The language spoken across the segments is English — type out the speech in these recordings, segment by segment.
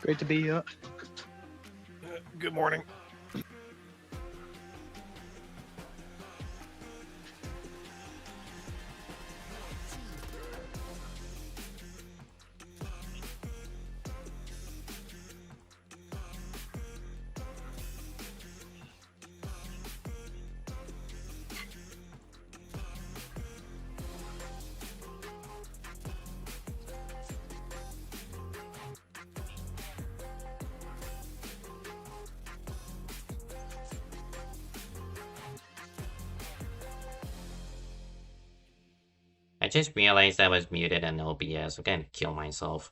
Great to be here. Good morning. I just realized I was muted in OBS. I'm gonna kill myself.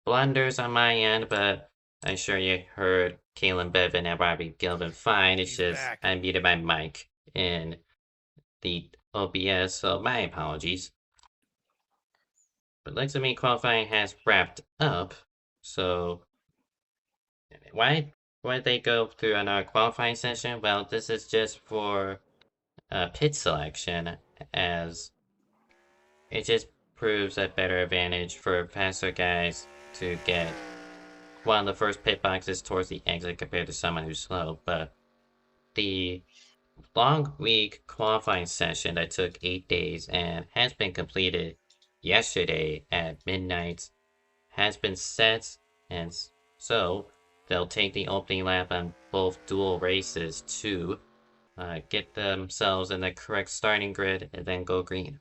Blunders on my end, but I'm sure you heard Kalen Bevan and Robbie Gilvin fine. It's He's just back. I muted my mic in the OBS, so my apologies. But looks to me qualifying has wrapped up, so why did they go through another qualifying session? Well, this is just for pit selection, as it just proves a better advantage for faster guys to get one of the first pit boxes towards the exit compared to someone who's slow. But the long week qualifying session that took 8 days and has been completed yesterday at midnight has been set, and so they'll take the opening lap on both dual races to get themselves in the correct starting grid and then go green.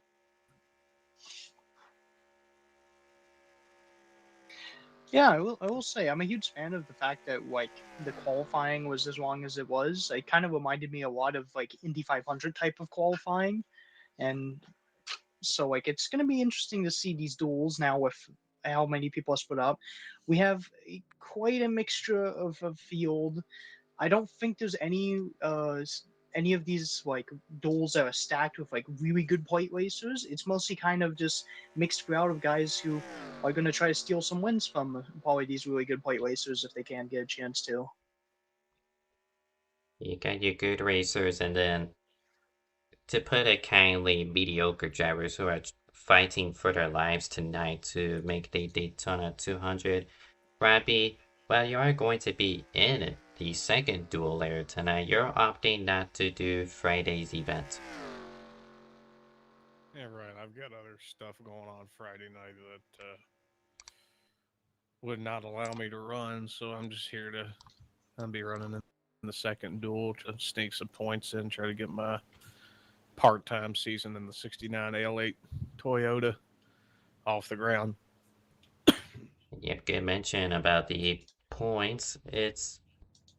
Yeah, I will say I'm a huge fan of the fact that like the qualifying was as long as it was. It kind of reminded me a lot of like Indy 500 type of qualifying, and so like it's going to be interesting to see these duels now with how many people are split up. We have quite a mixture of a field. I don't think there's any of these like duels that are stacked with like really good plate racers. It's mostly kind of just mixed crowd of guys who are going to try to steal some wins from probably these really good plate racers if they can get a chance to. You got your good racers, and then, to put it kindly, mediocre drivers who are fighting for their lives tonight to make the Daytona 200. Robbie, while you are going to be in the second duel later tonight, you're opting not to do Friday's event. Yeah, right. I've got other stuff going on Friday night that would not allow me to run, so I'm just here to. I'll be running in the second duel to sneak some points in, try to get my part-time season in the '69 L8 Toyota off the ground. Yep, good mention about the points.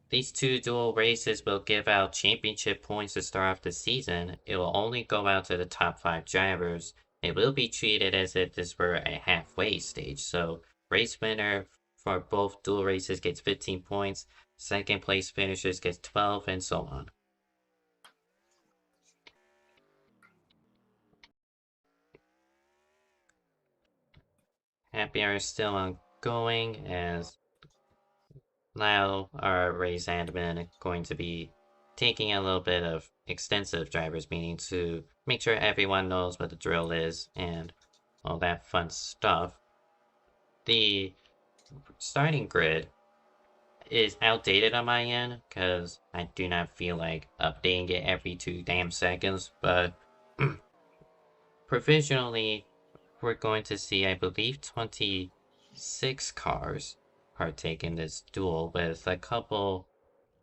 These two dual races will give out championship points to start off the season. It will only go out to the top 5 drivers. It will be treated as if this were a halfway stage. So, race winner for both dual races gets 15 points, second place finishers gets 12, and so on. Happy hour is still ongoing, as now our race admin going to be taking a little bit of extensive drivers meeting to make sure everyone knows what the drill is and all that fun stuff. The starting grid is outdated on my end because I do not feel like updating it every 2 damn seconds, but provisionally we're going to see, I believe, 26 cars partake in this duel, with a couple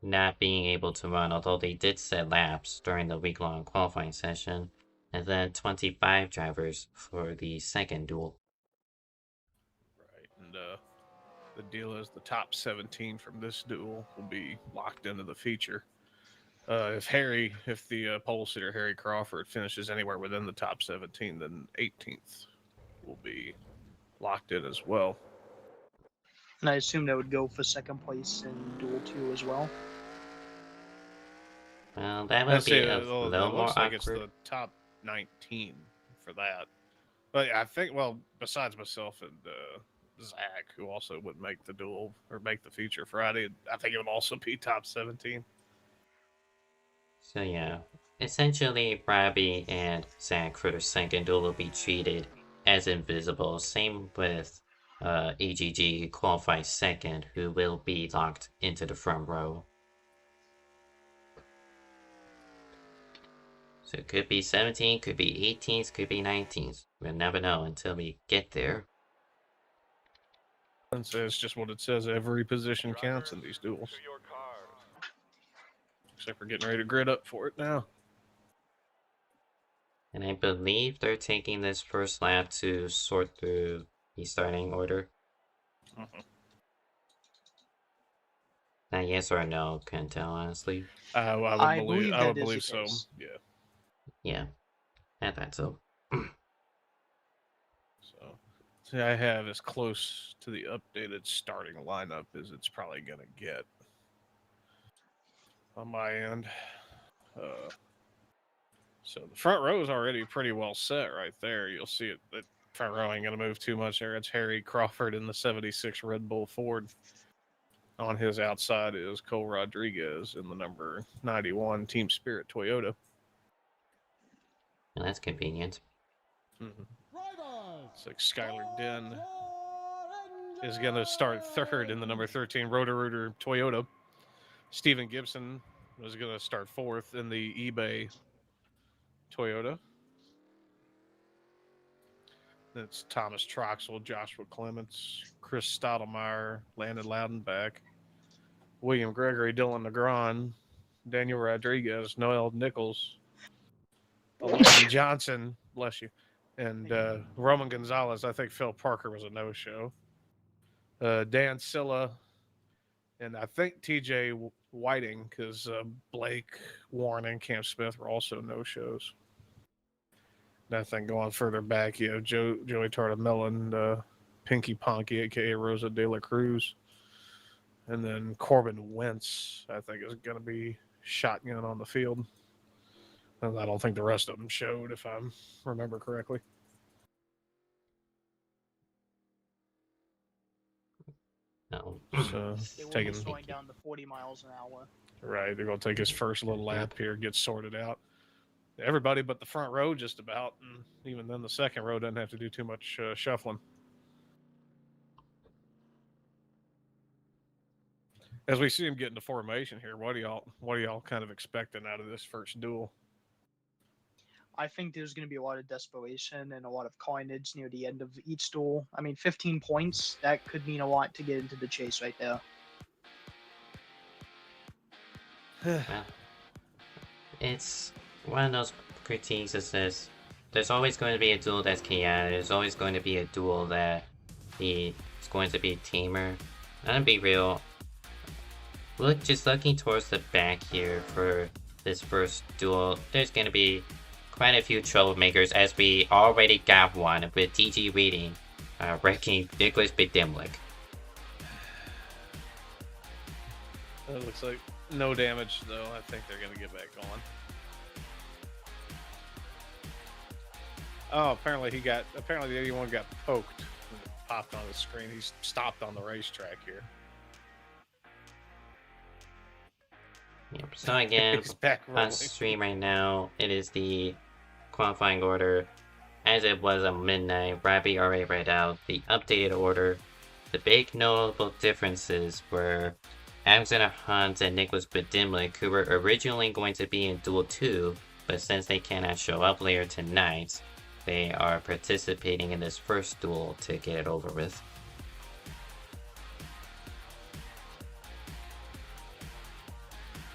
not being able to run, although they did set laps during the week-long qualifying session, and then 25 drivers for the second duel. Right, and the deal is the top 17 from this duel will be locked into the feature. If the pole sitter Harry Crawford finishes anywhere within the top 17, then 18th will be locked in as well. And I assume that would go for second place in Duel 2 as well. Well, that I would say be a it little more looks like it's awkward. the top 19 for that. But I think, well, besides myself and Zach, who also would make the duel or make the feature Friday, I think it would also be top 17. So yeah, essentially, Robbie and Zach for the second duel will be treated as invisible. Same with AGG, who qualifies second, who will be locked into the front row. So it could be 17, could be 18s, could be 19s. We'll never know until we get there. And so it's just what it says. Every position counts in these duels. Except we're getting ready to grid up for it now. And I believe they're taking this first lap to sort through the starting order. Not yes or no, couldn't tell honestly. I would I believe. believe I that would is believe the so. case. Yeah. Yeah, I thought so. So, see, I have as close to the updated starting lineup as it's probably gonna get on my end. So the front row is already pretty well set right there. You'll see it. The front row ain't gonna move too much there. It's Harry Crawford in the '76 Red Bull Ford. On his outside is Cole Rodriguez in the number 91 Team Spirit Toyota. And that's convenient. It's like Skylar Den is going to start third in the number 13 Roto-Rooter Toyota. Steven Gibson is going to start fourth in the eBay Toyota. It's Thomas Troxel, Joshua Clements, Chris Stottlemyre, Landon Loudenback, William Gregory, Dylan Negron, Daniel Rodriguez, Noel Nichols, Landon Johnson, bless you, and Roman Gonzalez. I think Phil Parker was a no-show. Dan Silla, and I think TJ Whiting, because Blake, Warren, and Cam Smith were also no-shows. And I think going further back, you have Joey Tartamella, Pinky Ponky, a.k.a. Rosa De La Cruz. And then Corbin Wentz, I think, is going to be shotgun on the field. And I don't think the rest of them showed, if I remember correctly. No. So They will be taking slowing down to 40 miles an hour. right, they're going to take his first little lap here, get sorted out. Everybody but the front row, just about, and even then, the second row doesn't have to do too much shuffling. As we see him get into formation here, what are y'all kind of expecting out of this first duel? I think there's going to be a lot of desperation and a lot of coinage near the end of each duel. I mean, 15 points, that could mean a lot to get into the chase right there. Well, it's one of those critiques is this. There's always going to be a duel that's chaotic. There's always going to be a duel that is going to be tamer. I'm gonna be real. Just looking towards the back here for this first duel, there's going to be quite a few troublemakers, as we already got one with DG Reading wrecking Nicholas Bedimlik. It looks like no damage, though. I think they're going to get back on. Oh, apparently the 81 got poked and it popped on the screen. He's stopped on the racetrack here. Yep. So again, He's back on rolling. stream right now, it is the qualifying order as it was at midnight. Robbie already read out the updated order. The big notable differences were Alexander Hunt and Nicholas Bedimlik, who were originally going to be in Duel 2, but since they cannot show up later tonight, they are participating in this first duel to get it over with.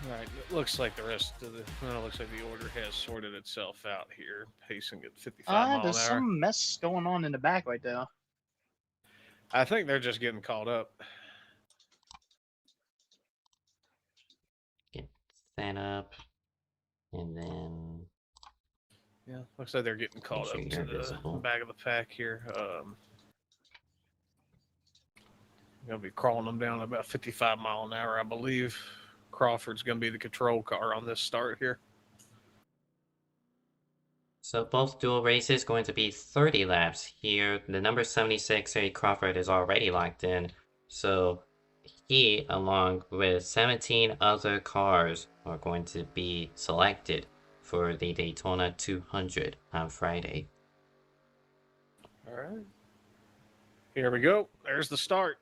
All right, it looks like the rest of the looks like the order has sorted itself out here, pacing at 55 miles There's an hour. some mess going on in the back right there. I think they're just getting caught up. Get that up, and then Yeah, looks like they're getting caught sure up you're to the visible. back of the pack here. Gonna be crawling them down at about 55 mile an hour, I believe. Crawford's gonna be the control car on this start here. So both dual races going to be 30 laps here. The number 76, Harry Crawford, is already locked in. So he, along with 17 other cars, are going to be selected for the Daytona 200 on Friday. All right. Here we go. There's the start.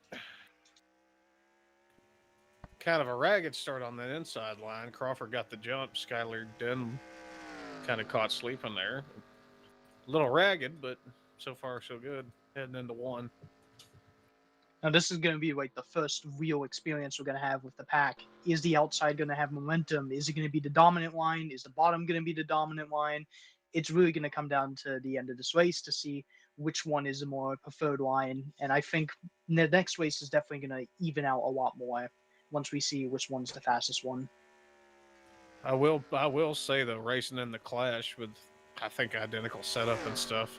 Kind of a ragged start on the inside line. Crawford got the jump. Skylar Denham kind of caught sleeping there. A little ragged, but so far so good. Heading into one. Now this is going to be like the first real experience we're going to have with the pack. Is the outside going to have momentum? Is it going to be the dominant line? Is the bottom going to be the dominant line? It's really going to come down to the end of this race to see which one is the more preferred line. And I think the next race is definitely going to even out a lot more once we see which one's the fastest one. I will say though, racing in the Clash with I think identical setup and stuff.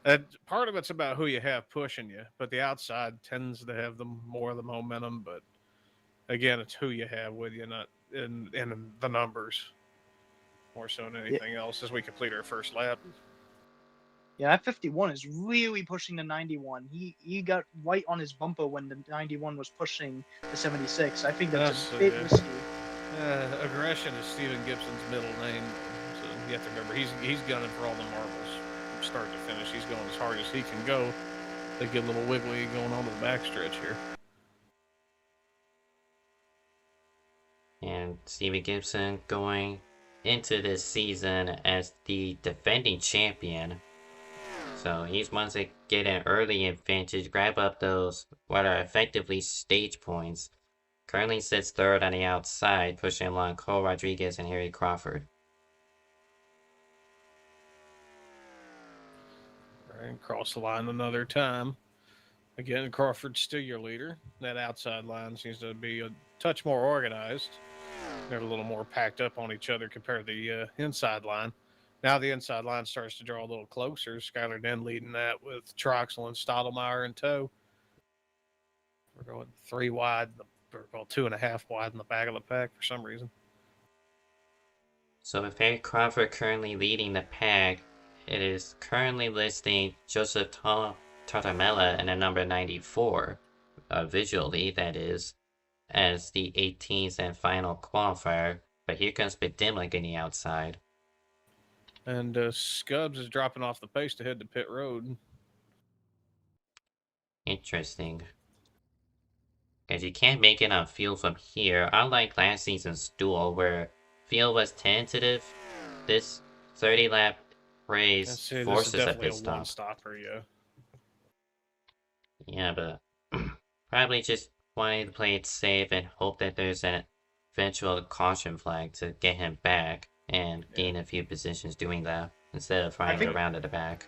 That part of it's about who you have pushing you, but the outside tends to have more of the momentum. But again, it's who you have with you, not in the numbers more so than anything else. As we complete our first lap. Yeah, that 51 is really pushing the 91. He got right on his bumper when the 91 was pushing the 76. I think that's a bit risky. Aggression is Steven Gibson's middle name, so you have to remember he's gunning for all the marbles from start to finish. He's going as hard as he can go. They get a little wiggly going on to the backstretch here. And Steven Gibson going into this season as the defending champion. So he's wants to get an early advantage, grab up those what are effectively stage points. Currently sits third on the outside, pushing along Cole Rodriguez and Harry Crawford. All right, cross the line another time. Again, Crawford's still your leader. That outside line seems to be a touch more organized. They're a little more packed up on each other compared to the inside line. Now the inside line starts to draw a little closer. Skylar Den leading that with Troxel and Stottlemyre in tow. We're going 3 wide, or well, 2.5 wide in the back of the pack for some reason. So with Harry Crawford currently leading the pack, it is currently listing Joseph Tartamella in the number 94, visually that is, as the 18th and final qualifier. But here comes Bedimlik in the outside. And Scubs is dropping off the pace to head to pit road. Interesting. Because you can't make it on field from here, unlike last season's duel where field was tentative. This 30-lap race forces this is a pit definitely a stop. one-stopper, yeah. Yeah, but probably just wanting to play it safe and hope that there's an eventual caution flag to get him back and gain a few positions doing that instead of flying around at the back.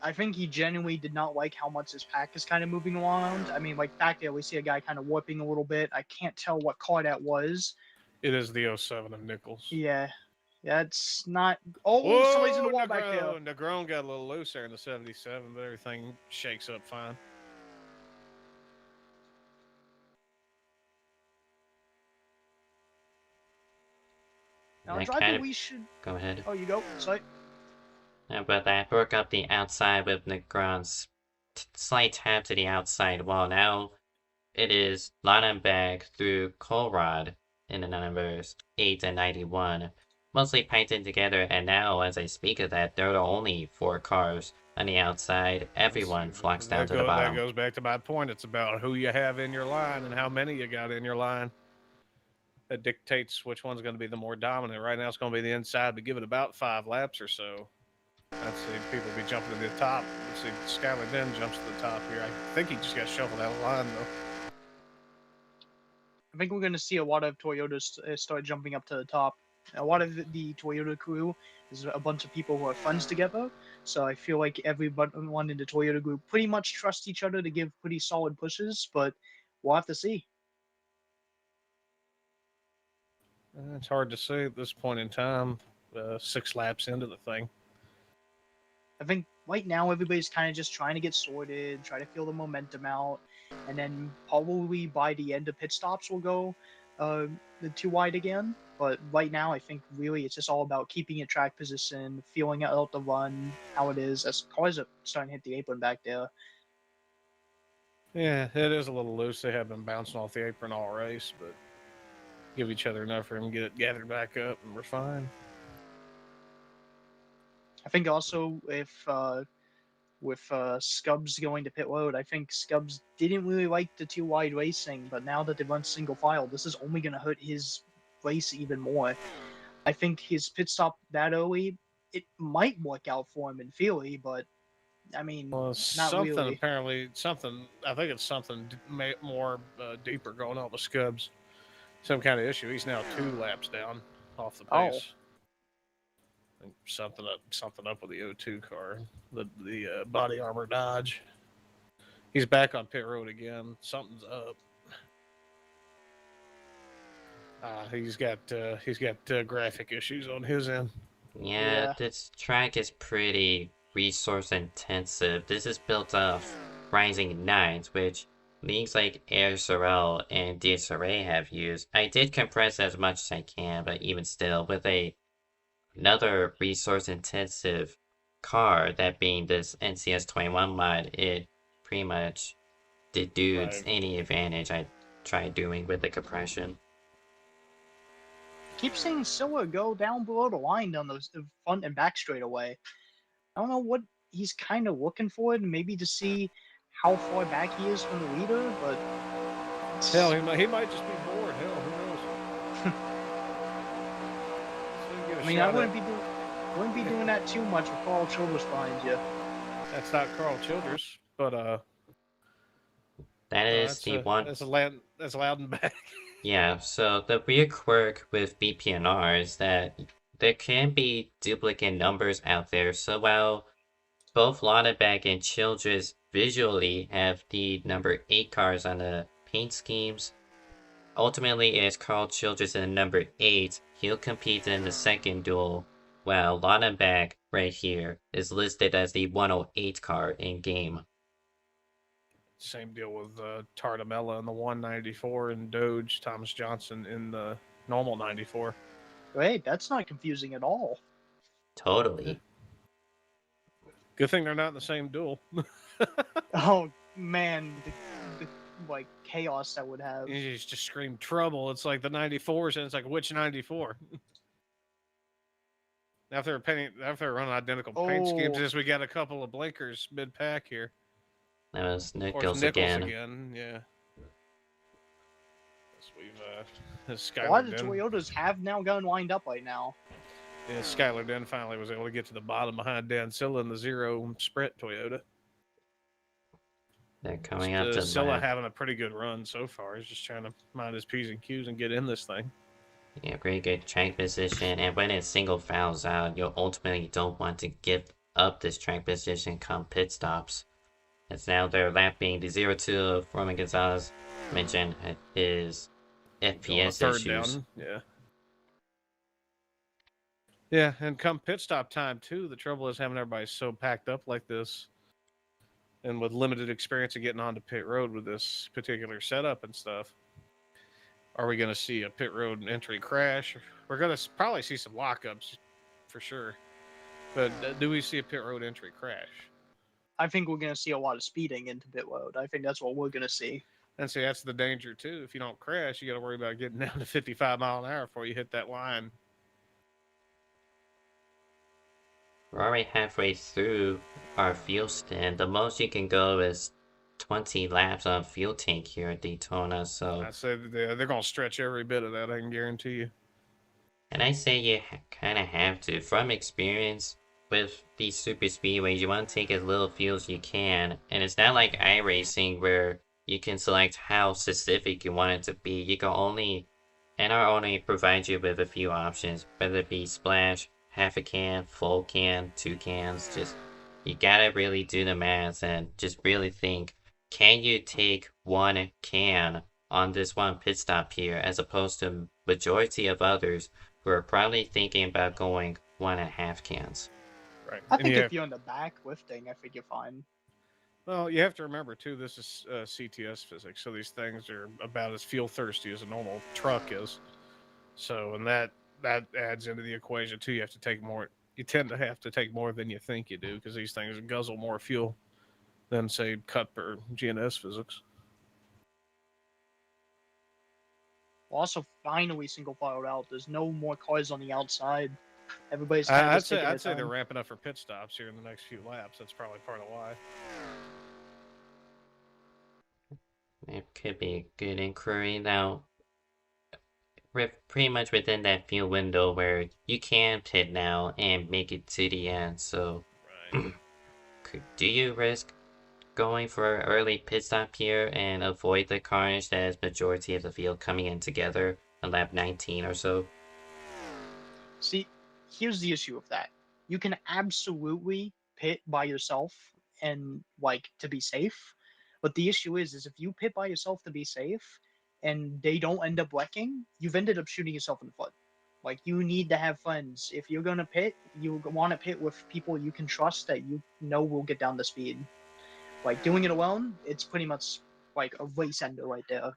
I think he genuinely did not like how much his pack is kind of moving around. I mean, like back there, we see a guy kind of warping a little bit. I can't tell what car that was. It is the 07 of Nichols. Yeah, that's not. Oh, somebody's in the wall back there. Negron got a little loose there in the 77, but everything shakes up fine. Now, driver, we should. Go ahead. Oh, you go. Sorry. Yeah, but that broke up the outside with Negron's slight tap to the outside wall. Now it is Lonnenberg through Colrod in the numbers 8 and 91. Mostly painted together, and now as I speak of that, there are only 4 cars on the outside. Everyone flocks down to the bottom. That goes back to my point. It's about who you have in your line and how many you got in your line. That dictates which one's going to be the more dominant. Right now it's going to be the inside, but give it about 5 laps or so. I'd see people be jumping to the top. Let's see, Skylar then jumps to the top here. I think he just got shuffled out of line, though. I think we're going to see a lot of Toyotas start jumping up to the top. A lot of the Toyota crew is a bunch of people who are friends together. So I feel like everyone in the Toyota group pretty much trusts each other to give pretty solid pushes, but we'll have to see. It's hard to say at this point in time, 6 laps into the thing. I think right now everybody's kind of just trying to get sorted, try to feel the momentum out, and then probably by the end of pit stops we'll go the 2 wide again. But right now I think really it's just all about keeping your track position, feeling out the run, how it is, as cars are starting to hit the apron back there. Yeah, it is a little loose. They have been bouncing off the apron all race, but give each other enough room to get it gathered back up, and we're fine. I think also if with Scubs going to pit road, I think Scubs didn't really like the too wide racing, but now that they run single file, this is only going to hurt his race even more. I think his pit stop that early, it might work out for him in theory, but I mean, Well, not something really. apparently something. I think it's something more deeper going on with Scubs. Some kind of issue. He's now 2 laps down off the Oh, pace. And something up with the O2 car, the body armor Dodge. He's back on pit road again. Something's up. He's got graphic issues on his end. Yeah, yeah. this track is pretty resource intensive. This is built off Rising Knights, which leagues like Air Sorel and DSRA have used. I did compress as much as I can, but even still, with another resource intensive car, that being this NCS 21 mod, it pretty much dedudes Right. any advantage I try doing with the compression. Keep seeing Silla go down below the line down the front and back straightaway. I don't know what he's kind of looking for, maybe to see how far back he is from the leader, but Hell, he might just be bored. Hell, who knows? I mean, I wouldn't be doing that too much with Carl Childress behind you. That's not Carl Childress, but That is the one. That's Loudon back. Yeah, so the weird quirk with BPNR is that there can be duplicate numbers out there. So while both Lauterbach and Childress visually have the number 8 cars on the paint schemes, ultimately it's Carl Childress in the number 8. He'll compete in the second duel, while Lauterbach right here is listed as the 108 car in game. Same deal with Tardamella in the 194 and Doge Thomas Johnson in the normal 94. Wait, that's not confusing at all. Totally. Good thing they're not in the same duel. Oh man, the like chaos that would have. You just scream trouble. It's like the 94s, and it's like, which 94? After running identical paint schemes, Oh, as we got a couple of blinkers mid pack here. That was Of course, Nichols Nichols again. again. Yeah. So we've a lot Skylar of Den. Toyotas have now gotten lined up right now. Yeah, Skylar Den finally was able to get to the bottom behind Dan Silla in the 0 Sprint Toyota. They're coming up to Silla lap. having a pretty good run so far. He's just trying to mind his P's and Q's and get in this thing. Yeah, pretty good track position, and when it single fouls out, you ultimately don't want to give up this track position come pit stops. As now they're lapping the 0-2 of Roman Gonzalez mentioned his Going a FPS third issues. down. Yeah. Yeah, and come pit stop time too. The trouble is having everybody so packed up like this, and with limited experience of getting onto pit road with this particular setup and stuff. Are we going to see a pit road entry crash? We're going to probably see some lockups for sure. But do we see a pit road entry crash? I think we're gonna see a lot of speeding into pit road. I think that's what we're gonna see. And see, that's the danger too. If you don't crash, you got to worry about getting down to 55 mile an hour before you hit that line. We're already halfway through our fuel stand. The most you can go is 20 laps on fuel tank here at Daytona, so... I say they're going to stretch every bit of that, I can guarantee you. And I say you kind of have to. From experience, with these super speedways, you want to take as little fuel as you can. And it's not like iRacing where you can select how specific you want it to be. You can only... NR only provides you with a few options, whether it be splash, half a can, full can, 2 cans. Just, you gotta really do the math and just really think, can you take 1 can on this one pit stop here, as opposed to majority of others who are probably thinking about going 1.5 cans. Right. I think if you're in the back lifting, I think you're fine. Well, you have to remember too. This is CTS physics, so these things are about as fuel thirsty as a normal truck is. So, and that adds into the equation too. You have to take more. You tend to have to take more than you think you do because these things guzzle more fuel than say Cup or GNS physics. Also, finally single filed out. There's no more cars on the outside. Everybody's kind of I'd just say taking their I'd say they're time. ramping up for pit stops here in the next few laps. That's probably part of why. It could be a good inquiry. Now, we're pretty much within that fuel window where you can pit now and make it to the end. So, Right. do you risk going for an early pit stop here and avoid the carnage that is majority of the field coming in together on lap 19 or so? See, here's the issue with that. You can absolutely pit by yourself and like to be safe, but the issue is if you pit by yourself to be safe and they don't end up wrecking, you've ended up shooting yourself in the foot. Like you need to have friends. If you're gonna pit, you want to pit with people you can trust that you know will get down the speed. Like doing it alone, it's pretty much like a race ender right there.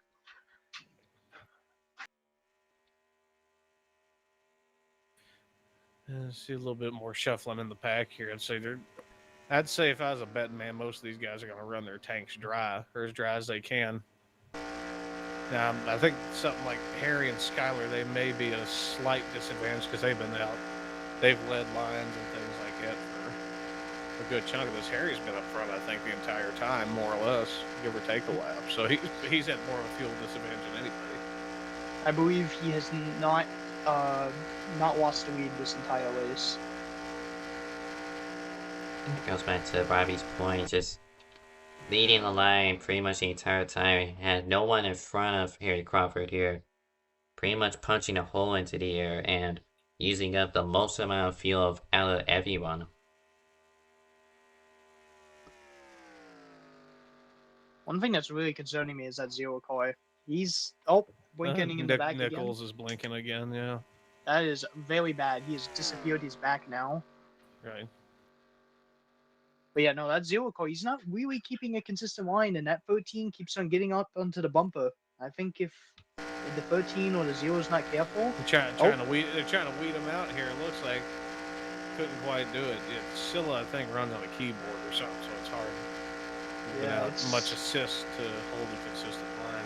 See a little bit more shuffling in the pack here. I'd say if I was a betting man, most of these guys are going to run their tanks dry or as dry as they can. Now, I think something like Harry and Skyler, they may be at a slight disadvantage because they've been out. They've led lines and things like that for a good chunk of this. Harry's been up front, I think, the entire time, more or less, give or take a lap. So he's at more of a fuel disadvantage than anybody. I believe he has not lost the lead this entire race. It goes back to Robbie's point, just leading the line pretty much the entire time. Had no one in front of Harry Crawford here. Pretty much punching a hole into the air and using up the most amount of fuel out of everyone. One thing that's really concerning me is that zero car. He's blinking in the back Nichols again. is blinking again, yeah. That is very bad. He has disappeared. He's back now. Right. But yeah, no, that zero car. He's not really keeping a consistent line, and that 13 keeps on getting up onto the bumper. I think if the 13 or the zero is not careful, They're trying to weed him out here. It looks like couldn't quite do it. Scylla, I think, runs on a keyboard or something, so it's hard. Without much assist to hold a consistent line.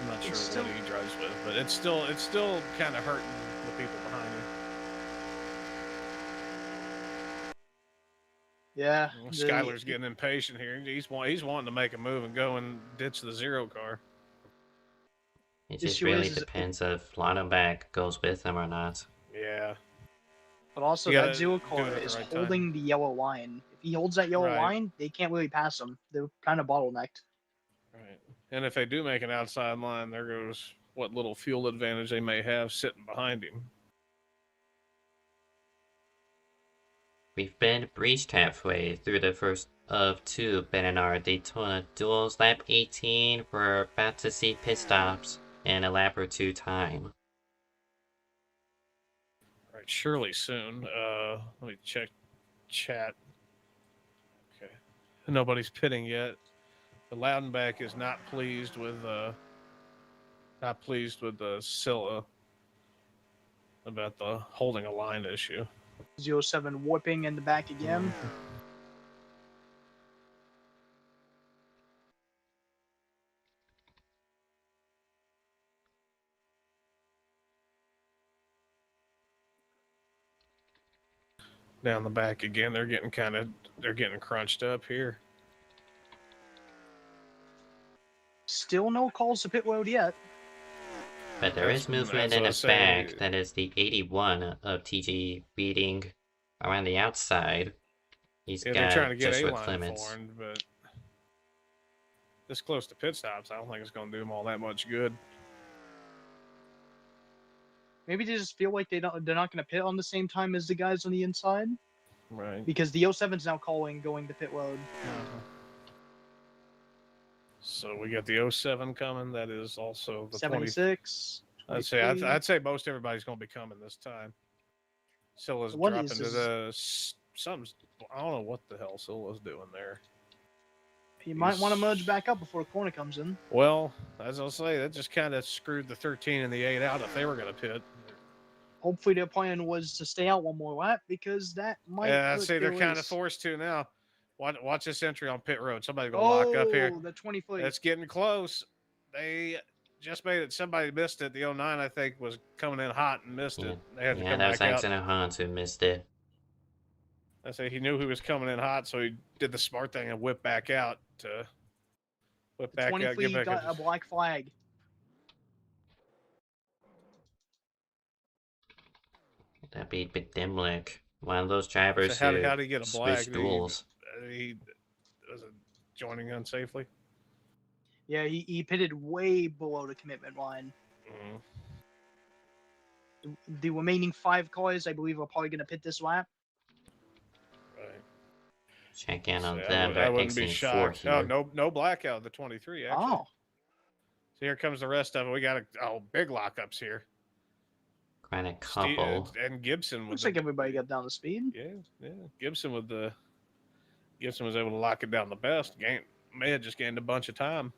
I'm not sure what he drives with, but it's still kind of hurting the people behind him. Yeah. Skyler's getting impatient here. He's wanting to make a move and go and ditch the zero car. It just really depends if Lautenbach goes with him or not. Yeah. But also, that zero car is holding the yellow line. If he holds that yellow line, they can't really pass him. They're kind of bottlenecked. Right. And if they do make an outside line, there goes what little fuel advantage they may have sitting behind him. We've been breached halfway through the first of two BPNR Daytona duels. Lap 18, we're about to see pit stops in a lap or two time. Right, surely soon. Let me check chat. Okay. Nobody's pitting yet. The Loudenback is not pleased with Scylla about the holding a line issue. 07 warping in the back again. Down the back again, they're getting crunched up here. Still no calls to pit road yet. But there is movement in the back. That is the 81 of TG beating around the outside. They're trying to get A-line formed, but this close to pit stops, I don't think it's going to do them all that much good. Maybe they just feel like they're not going to pit on the same time as the guys on the inside. Right. Because the 07's now going to pit road. So we got the 07 coming. That is also the 76. 20. I'd say most everybody's going to be coming this time. Scylla's dropping to the something. I don't know what the hell Scylla's doing there. He might want to merge back up before the corner comes in. Well, as I'll say, that just kind of screwed the 13 and the 8 out if they were going to pit. Hopefully their plan was to stay out one more lap because that might. Yeah, I'd say they're kind of forced to now. Watch this entry on pit road. Somebody's going to lock up here. The 20 foot. It's getting close. just made it. Somebody missed it. The 09, I think, was coming in hot and missed Yeah, it. They had to yeah, come that was back out. Alexander Hans who missed it. I say he knew he was coming in hot, so he did the smart thing and whipped back out to whip The back out, get 23 back. got a black flag. That'd be Bidimlik, one of those So drivers how who did he get a black? switched duels. He was it joining unsafely. Yeah, he pitted way below the commitment line. Mm. The remaining 5 cars, I believe, are probably going to pit this lap. Right. Check in on So them. I They're wouldn't be exiting 4 shocked. here. Oh, no blackout of the 23 actually. Oh, So here comes the rest of it. We got big lockups here. Quite a couple. And Gibson looks like everybody got down to speed. Yeah. Gibson was able to lock it down the best. May have just gained a bunch of time.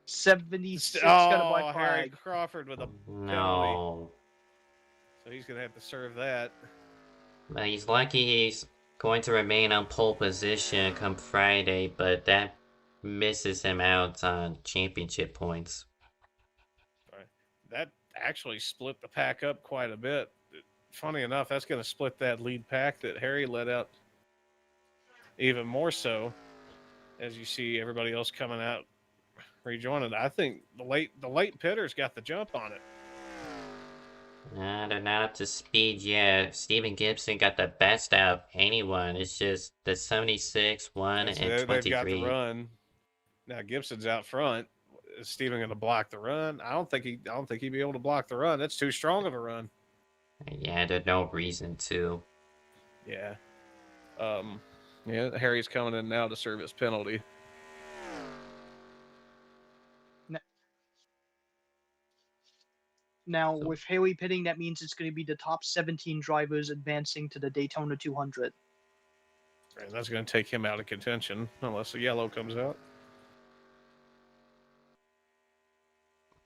76 got a black Harry flag. Crawford with a penalty. No. So he's gonna have to serve that. But he's lucky he's going to remain on pole position come Friday, but that misses him out on championship points. Right. That actually split the pack up quite a bit. Funny enough, that's going to split that lead pack that Harry let out even more so. As you see everybody else coming out rejoining. I think the late pitters got the jump on it. They're not up to speed yet. Steven Gibson got the best out of anyone. It's just the 76, 1, and 23. They've got the run. Now Gibson's out front. Is Steven going to block the run? I don't think he'd be able to block the run. That's too strong of a run. Yeah, there's no reason to. Yeah. Harry's coming in now to serve his penalty. Now, with Haley pitting, that means it's going to be the top 17 drivers advancing to the Daytona 200. And that's going to take him out of contention unless the yellow comes out.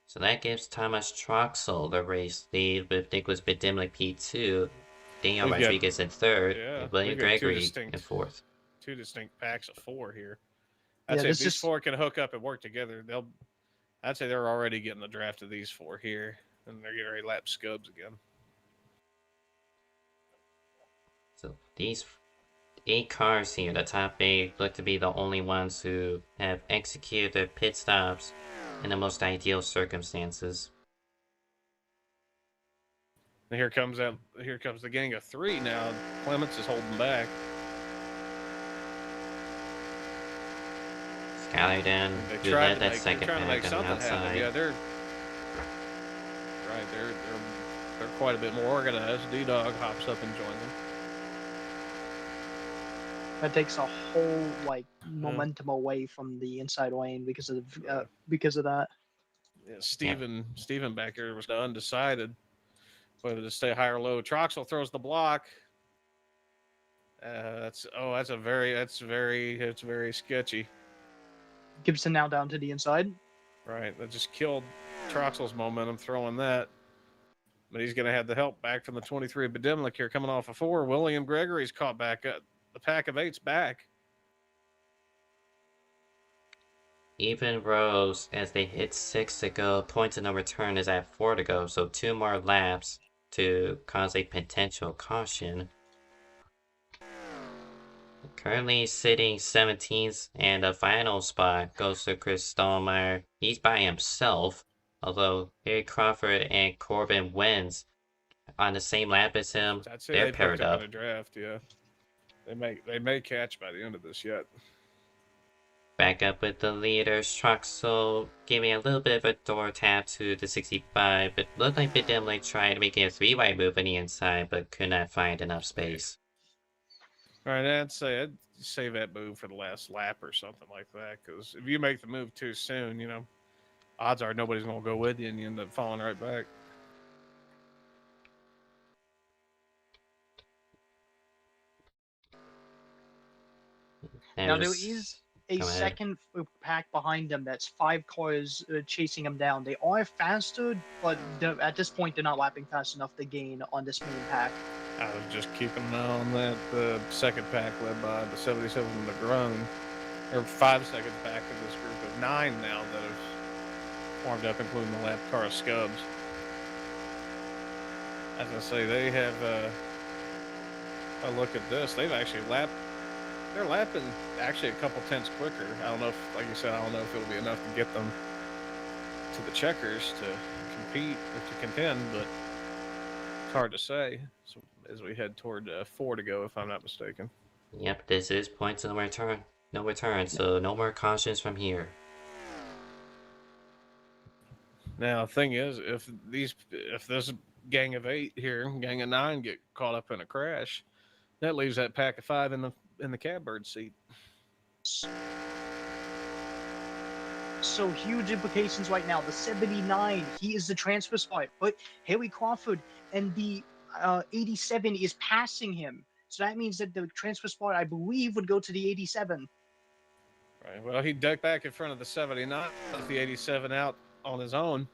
So that gives Thomas Troxel the race lead with Nicholas Bidimlik P2, Daniel Rodriguez in third, and William Gregory in fourth. 2 distinct packs of 4 here. I'd say if these 4 can hook up and work together, I'd say they're already getting the draft of these 4 here. And they're getting ready to lap Scubs again. So these 8 cars here, the top 8, look to be the only ones who have executed their pit stops in the most ideal circumstances. And here comes the gang of 3 now. Clements is holding back. Skylerden, who led that second pack on the outside. Yeah, they're quite a bit more organized. D-Dog hops up and joins them. That takes a whole momentum away from the inside lane because of that. Yeah, Steven back here was undecided whether to stay high or low. Troxel throws the block. It's very sketchy. Gibson now down to the inside. Right, that just killed Troxel's momentum throwing that. But he's going to have the help back from the 23 Bidimlik here coming off of 4. William Gregory's caught back up. The pack of 8's back. Even rows as they hit 6 to go. Points of no return is at 4 to go. So 2 more laps to cause a potential caution. Currently sitting 17th, and the final spot goes to Chris Stallmeyer. He's by himself, although Harry Crawford and Corbin Wentz on the same lap as him. They're paired up. In the draft, yeah. They may catch by the end of this yet. Back up with the leaders. Troxel giving a little bit of a door tap to the 65, but looked like Bidimlik tried making a 3-wide move on the inside, but could not find enough space. All right, I'd save that move for the last lap or something like that, because if you make the move too soon, odds are nobody's going to go with you and you end up falling right back. Now, there is a second pack behind them that's 5 cars chasing them down. They are faster, but at this point, they're not lapping fast enough to gain on this main pack. I was just keeping an eye on that. The second pack led by the 77 McGrone. There are 5 seconds back of this group of 9 now that have warmed up, including the lap car of Scubs. As I say, they have. I look at this; they've actually lapped. They're lapping actually a couple tenths quicker. I don't know if, like you said, I don't know if it'll be enough to get them to the checkers to compete or to contend, but it's hard to say. So as we head toward 4 to go, if I'm not mistaken. Yep, this is points of no return, so no more cautions from here. Now, the thing is, if this gang of 8 here, gang of 9, get caught up in a crash, that leaves that pack of 5 in the catbird seat. So huge implications right now. The 79, he is the transfer spot, but Haley Crawford and the 87 is passing him. So that means that the transfer spot, I believe, would go to the 87. Right. Well, he ducked back in front of the 79, left the 87 out on his own.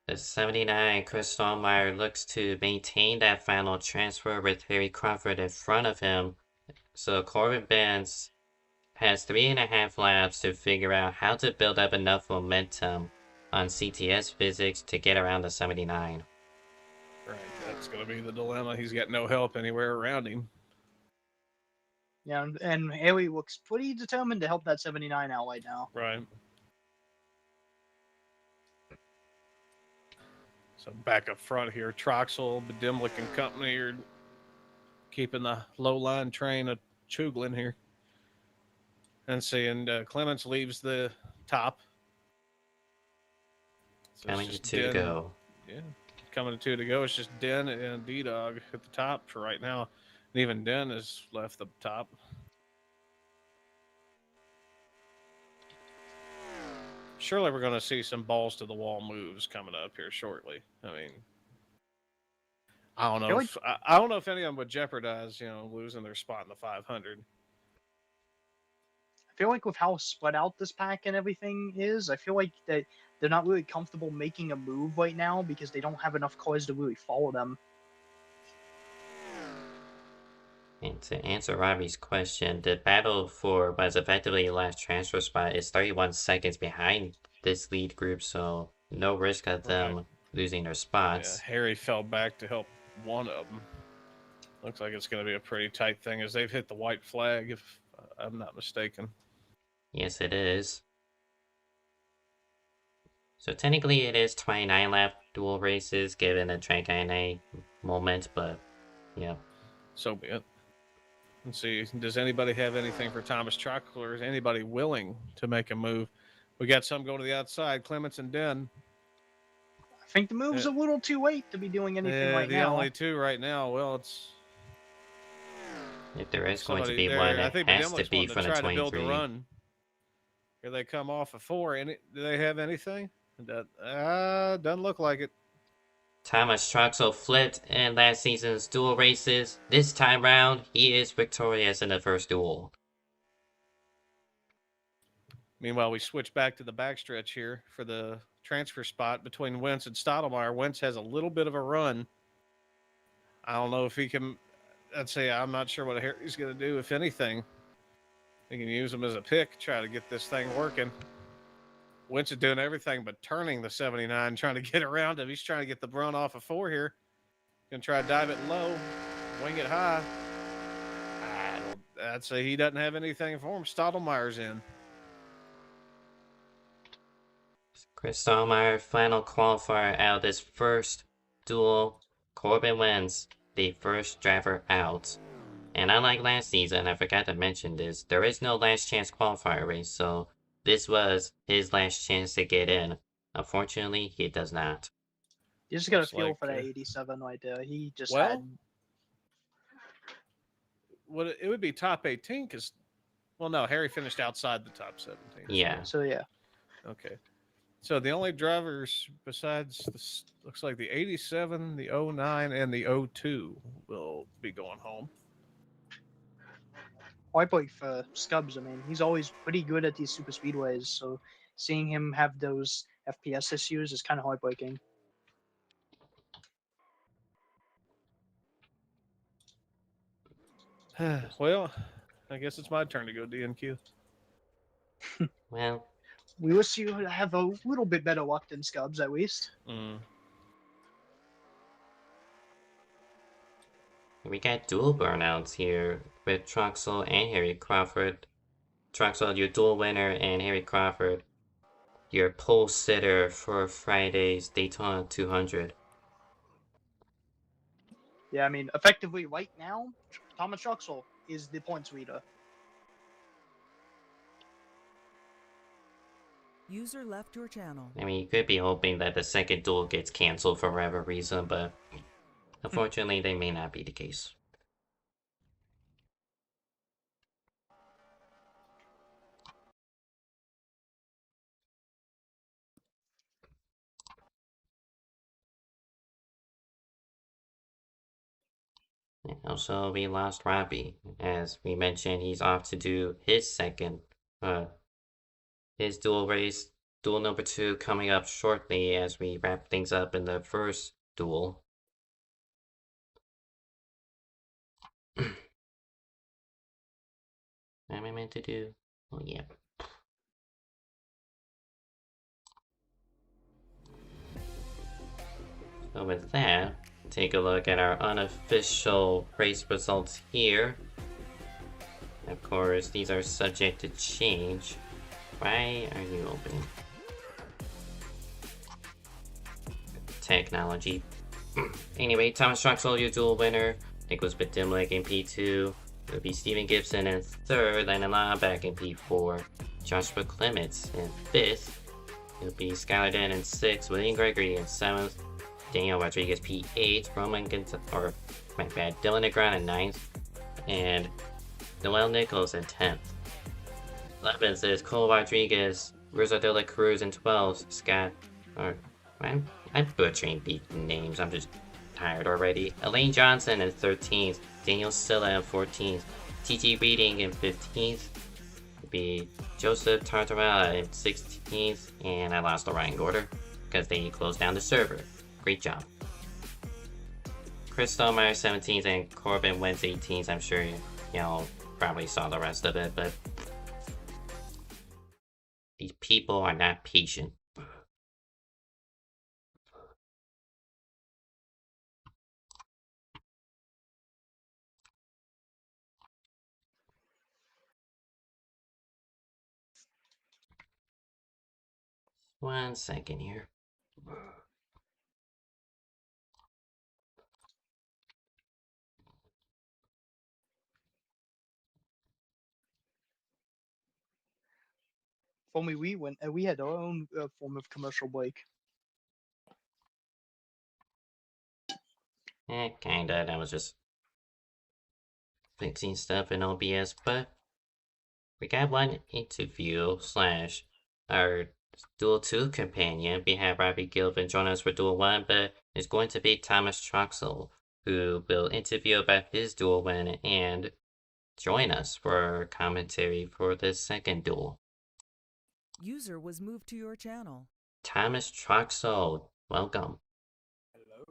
The 79, Chris Stallmeyer looks to maintain that final transfer with Harry Crawford in front of him. So Corbin Benz has 3.5 laps to figure out how to build up enough momentum on CTS physics to get around the 79. Right. That's going to be the dilemma. He's got no help anywhere around him. Yeah, and Haley looks pretty determined to help that 79 out right now. Right. So back up front here, Troxel, Bedimlik and company are keeping the low line train of Chuglin here. And seeing Clements leaves the top. So Coming to 2 to go. Yeah, coming to 2 to go. It's just Den and D-Dog at the top for right now. And even Den has left the top. Surely we're going to see some balls to the wall moves coming up here shortly. I mean, I don't know. I don't know if any of them would jeopardize, losing their spot in the 500. I feel like with how spread out this pack and everything is, I feel like that they're not really comfortable making a move right now because they don't have enough cars to really follow them. And to answer Robbie's question, the battle for what's effectively the last transfer spot is 31 seconds behind this lead group, so no risk of them losing their spots. Yeah, Harry fell back to help one of them. Looks like it's going to be a pretty tight thing as they've hit the white flag, if I'm not mistaken. Yes, it is. So technically it is 29 lap dual races given the track NA moment, but yeah. So be it. Let's see, does anybody have anything for Thomas Troxel, or is anybody willing to make a move? We got some going to the outside, Clements and Den. I think the move's a little too late to be doing anything right now. The only two right now, well, it's... If there is going to be one, it has to be from the 23. To build the run. Here they come off of 4. Do they have anything? Doesn't look like it. Thomas Troxel flipped in last season's dual races. This time round, he is victorious in the first duel. Meanwhile, we switch back to the backstretch here for the transfer spot between Wentz and Stottlemyre. Wentz has a little bit of a run. I don't know if he can... I'm not sure what Harry's going to do, if anything. He can use him as a pick, try to get this thing working. Wentz is doing everything but turning the 79, trying to get around him. He's trying to get the run off of 4 here. Going to try to dive it low, wing it high. I'd say he doesn't have anything for him. Stottlemyre's in. Chris Stottlemyre, final qualifier out of this first duel. Corbin wins the first driver out. And unlike last season, I forgot to mention this, there is no last chance qualifier race, so this was his last chance to get in. Unfortunately, he does not. You just got to feel for that 87 right there. He just had... Well, it would be top 18 because, no, Harry finished outside the top 17. Yeah. So yeah. Okay. So the only drivers besides this, looks like the 87, the 09, and the 02 will be going home. Heartbreak for Scubs. I mean, he's always pretty good at these super speedways, so seeing him have those FPS issues is kind of heartbreaking. Well, I guess it's my turn to go DNQ. Well, We wish you have a little bit better luck than Scubs, at least. we got dual burnouts here with Troxel and Harry Crawford. Troxel, your dual winner, and Harry Crawford, your pole sitter for Friday's Daytona 200. Yeah, I mean, effectively right now, Thomas Truxell is the points leader. User left your channel. I mean, you could be hoping that the second duel gets canceled for whatever reason, but unfortunately, they may not be the case. And also, we lost Robbie. As we mentioned, he's off to do his second, his dual race, duel number 2, coming up shortly as we wrap things up in the first duel. What am I meant to do? Oh, yeah. So with that, take a look at our unofficial race results here. Of course, these are subject to change. Why are you open? Technology. Anyway, Thomas Troxel, your dual winner. Nicholas Bedimlik in P2. It'll be Stephen Gibson in 3rd, Landon Laubach in P4. Joshua Clements in 5th. It'll be Skylar Den in 6th, William Gregory in 7th. Daniel Rodriguez P8, Dylan Negron in 9th, and Noel Nichols in 10th. 11th is Cole Rodriguez, Rizzo de la Cruz in 12th, Scott, I'm butchering these names, I'm just tired already. Elaine Johnson in 13th, Daniel Silla in 14th, TT Reading in 15th, it'll be Joseph Tartarella in 16th, and I lost the rank order because they closed down the server. Great job. Chris Stolmeyer 17th and Corbin Wentz 18th. I'm sure y'all probably saw the rest of it, but these people are not patient. One second here. If only we had our own form of commercial break. Kinda. That was just fixing stuff in OBS, but we got one interview slash our Duel 2 companion. We have Robbie Gilvin join us for Duel 1, but it's going to be Thomas Troxel, who will interview about his duel win and join us for commentary for the second duel. User was moved to your channel. Thomas Troxel, welcome. Hello.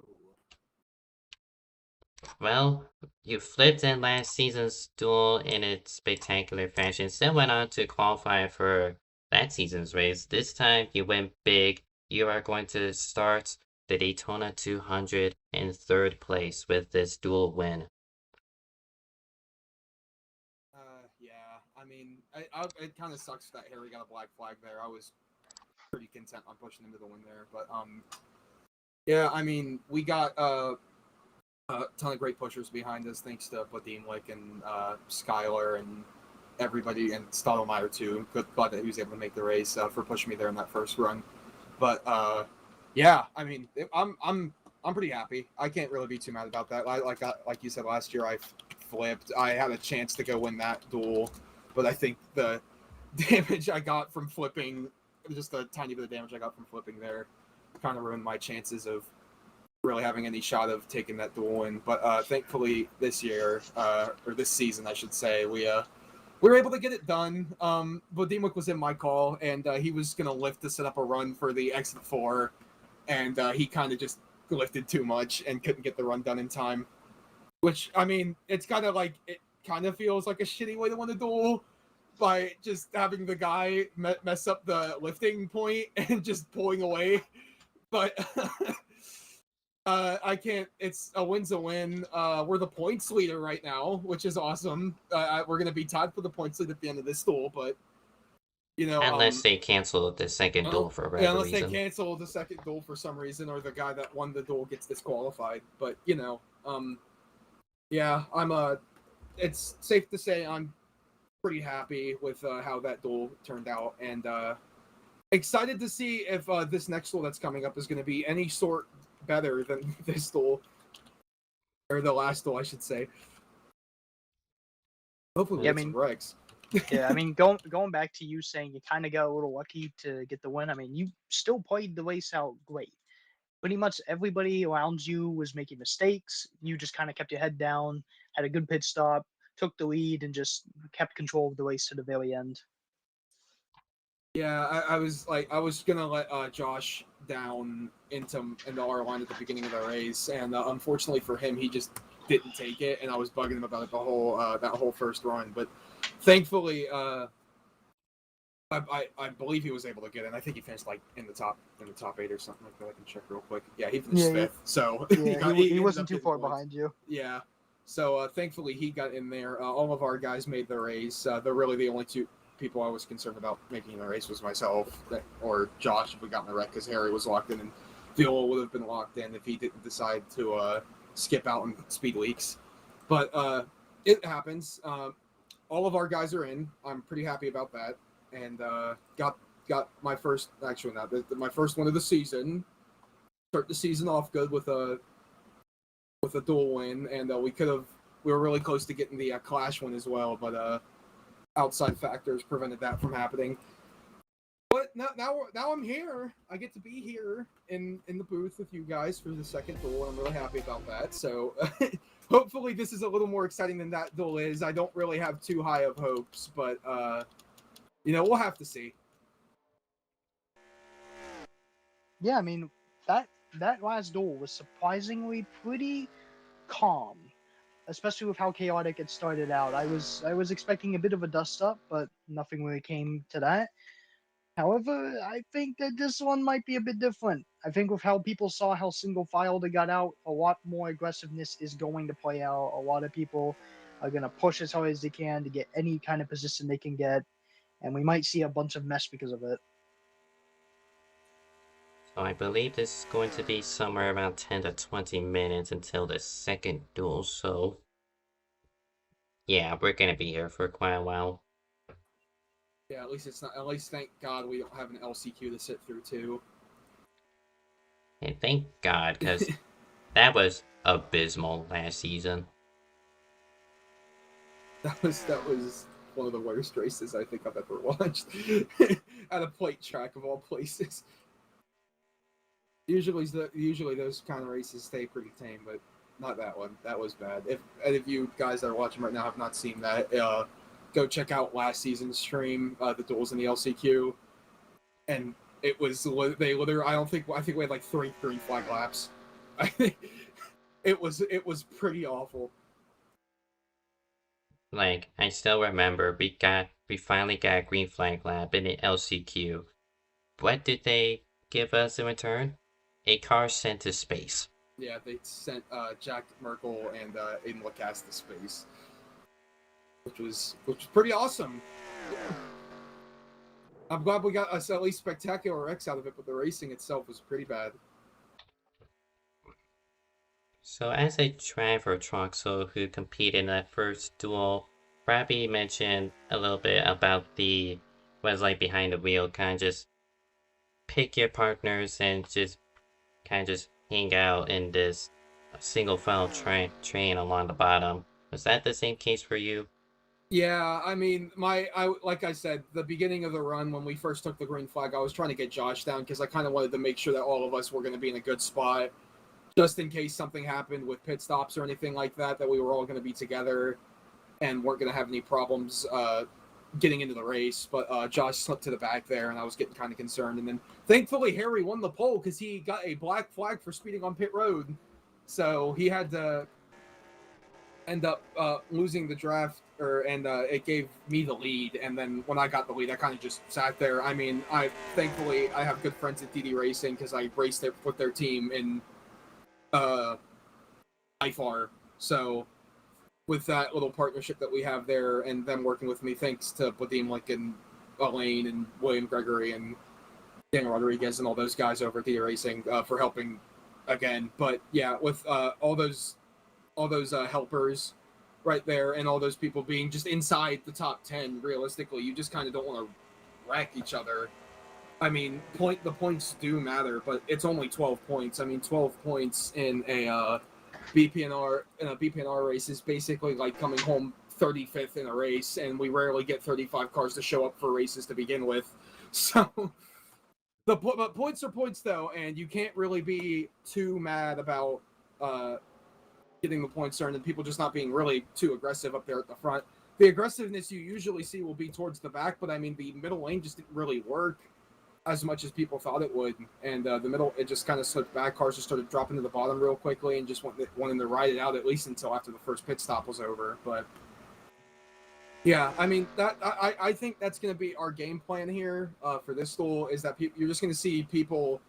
Well, you flipped in last season's duel in a spectacular fashion, then went on to qualify for that season's race. This time you went big. You are going to start the Daytona 200 in 3rd place with this duel win. Yeah. I mean, it kind of sucks that Harry got a black flag there. I was pretty content on pushing him to the win there, but yeah. I mean, we got a ton of great pushers behind us, thanks to Budimlik and Skylar and everybody, and Stottlemyre too. Glad that he was able to make the race for pushing me there in that first run. But yeah, I mean, I'm pretty happy. I can't really be too mad about that. Like you said last year, I flipped. I had a chance to go win that duel, but I think the damage I got from flipping, just a tiny bit of damage I got from flipping there, kind of ruined my chances of really having any shot of taking that duel win. But thankfully this year, or this season I should say, we were able to get it done. Budimlik was in my call, and he was going to lift to set up a run for the exit 4, and he kind of just lifted too much and couldn't get the run done in time. Which, I mean, it's kind of like, it kind of feels like a shitty way to win a duel, by just having the guy mess up the lifting point and just pulling away. But I can't. It's a win's a win. We're the points leader right now, which is awesome. We're gonna be tied for the points lead at the end of this duel, but Unless they cancel the second duel for yeah, whatever unless they reason. cancel the second duel for some reason, or the guy that won the duel gets disqualified. But yeah, it's safe to say I'm pretty happy with how that duel turned out, and excited to see if this next duel that's coming up is going to be any sort better than this duel, or the last duel, I should say. Hopefully, we Yeah, I get some mean, wrecks. yeah, I mean, going back to you saying you kind of got a little lucky to get the win. I mean, you still played the race out great. Pretty much everybody around you was making mistakes. You just kind of kept your head down, had a good pit stop, took the lead, and just kept control of the race to the very end. Yeah, I was gonna let Josh down into our line at the beginning of the race, and unfortunately for him, he just didn't take it, and I was bugging him about it the whole that whole first run. But thankfully, I believe he was able to get in. I think he finished like in the top 8 or something like that. I can check real quick. Yeah, he finished fifth. So Yeah, he ended wasn't up too getting far points. behind you. Yeah. So thankfully he got in there. All of our guys made the race. They're really the only two people I was concerned about making the race was myself or Josh if we got in the wreck, because Harry was locked in and Viola would have been locked in if he didn't decide to skip out and speed leaks. But it happens. All of our guys are in. I'm pretty happy about that, and got my first, actually not my first one of the season. Start the season off good with a dual win, and we were really close to getting the Clash win as well, but outside factors prevented that from happening. But now I'm here. I get to be here in the booth with you guys for the second duel, and I'm really happy about that. So hopefully this is a little more exciting than that duel is. I don't really have too high of hopes, but we'll have to see. Yeah, I mean, that last duel was surprisingly pretty calm, especially with how chaotic it started out. I was expecting a bit of a dust up, but nothing really came to that. However, I think that this one might be a bit different. I think with how people saw how single filed it got out, a lot more aggressiveness is going to play out. A lot of people are going to push as hard as they can to get any kind of position they can get, and we might see a bunch of mess because of it. So I believe this is going to be somewhere around 10 to 20 minutes until the second duel, so yeah, we're gonna be here for quite a while. Yeah, at least it's not. At least thank God we don't have an LCQ to sit through too. And thank God, because that was abysmal last season. That was one of the worst races I think I've ever watched at a plate track of all places. Usually those kind of races stay pretty tame, but not that one. That was bad. If you guys that are watching right now have not seen that, go check out last season's stream, the duels in the LCQ, and it was they literally. I think we had like three green flag laps. I think it was pretty awful. Like, I still remember we finally got a green flag lap in the LCQ. What did they give us in return? A car sent to space. Yeah, they sent Jack Merkel and Aiden Lacasse to space, which was pretty awesome. I'm glad we got us at least spectacular X out of it, but the racing itself was pretty bad. So as a driver Troxel who competed in that first duel, Robbie mentioned a little bit about what it's like behind the wheel, kind of just pick your partners and just kind of just hang out in this single file train along the bottom. Was that the same case for you? Yeah, I mean, like I said, the beginning of the run when we first took the green flag, I was trying to get Josh down because I kind of wanted to make sure that all of us were going to be in a good spot, just in case something happened with pit stops or anything like that, that we were all going to be together and weren't going to have any problems getting into the race. But Josh slipped to the back there, and I was getting kind of concerned. And then thankfully Harry won the pole because he got a black flag for speeding on pit road, so he had to end up losing the draft, and it gave me the lead. And then when I got the lead, I kind of just sat there. I mean, thankfully I have good friends at DD Racing because I raced it with their team in IFAR. So with that little partnership that we have there, and them working with me, thanks to Vadim Lincoln, Elaine, and William Gregory, and Dan Rodriguez, and all those guys over at DD Racing for helping again. But yeah, with all those helpers right there, and all those people being just inside the top 10, realistically, you just kind of don't want to wreck each other. I mean, the points do matter, but it's only 12 points. I mean, 12 points in a BPNR race is basically like coming home 35th in a race, and we rarely get 35 cars to show up for races to begin with. So but points are points though, and you can't really be too mad about getting the points earned and people just not being really too aggressive up there at the front. The aggressiveness you usually see will be towards the back, but I mean, the middle lane just didn't really work as much as people thought it would. And the middle, it just kind of slipped back. Cars just started dropping to the bottom real quickly and just wanting to ride it out at least until after the first pit stop was over. But yeah, I mean, I think that's going to be our game plan here for this duel, is that you're just going to see people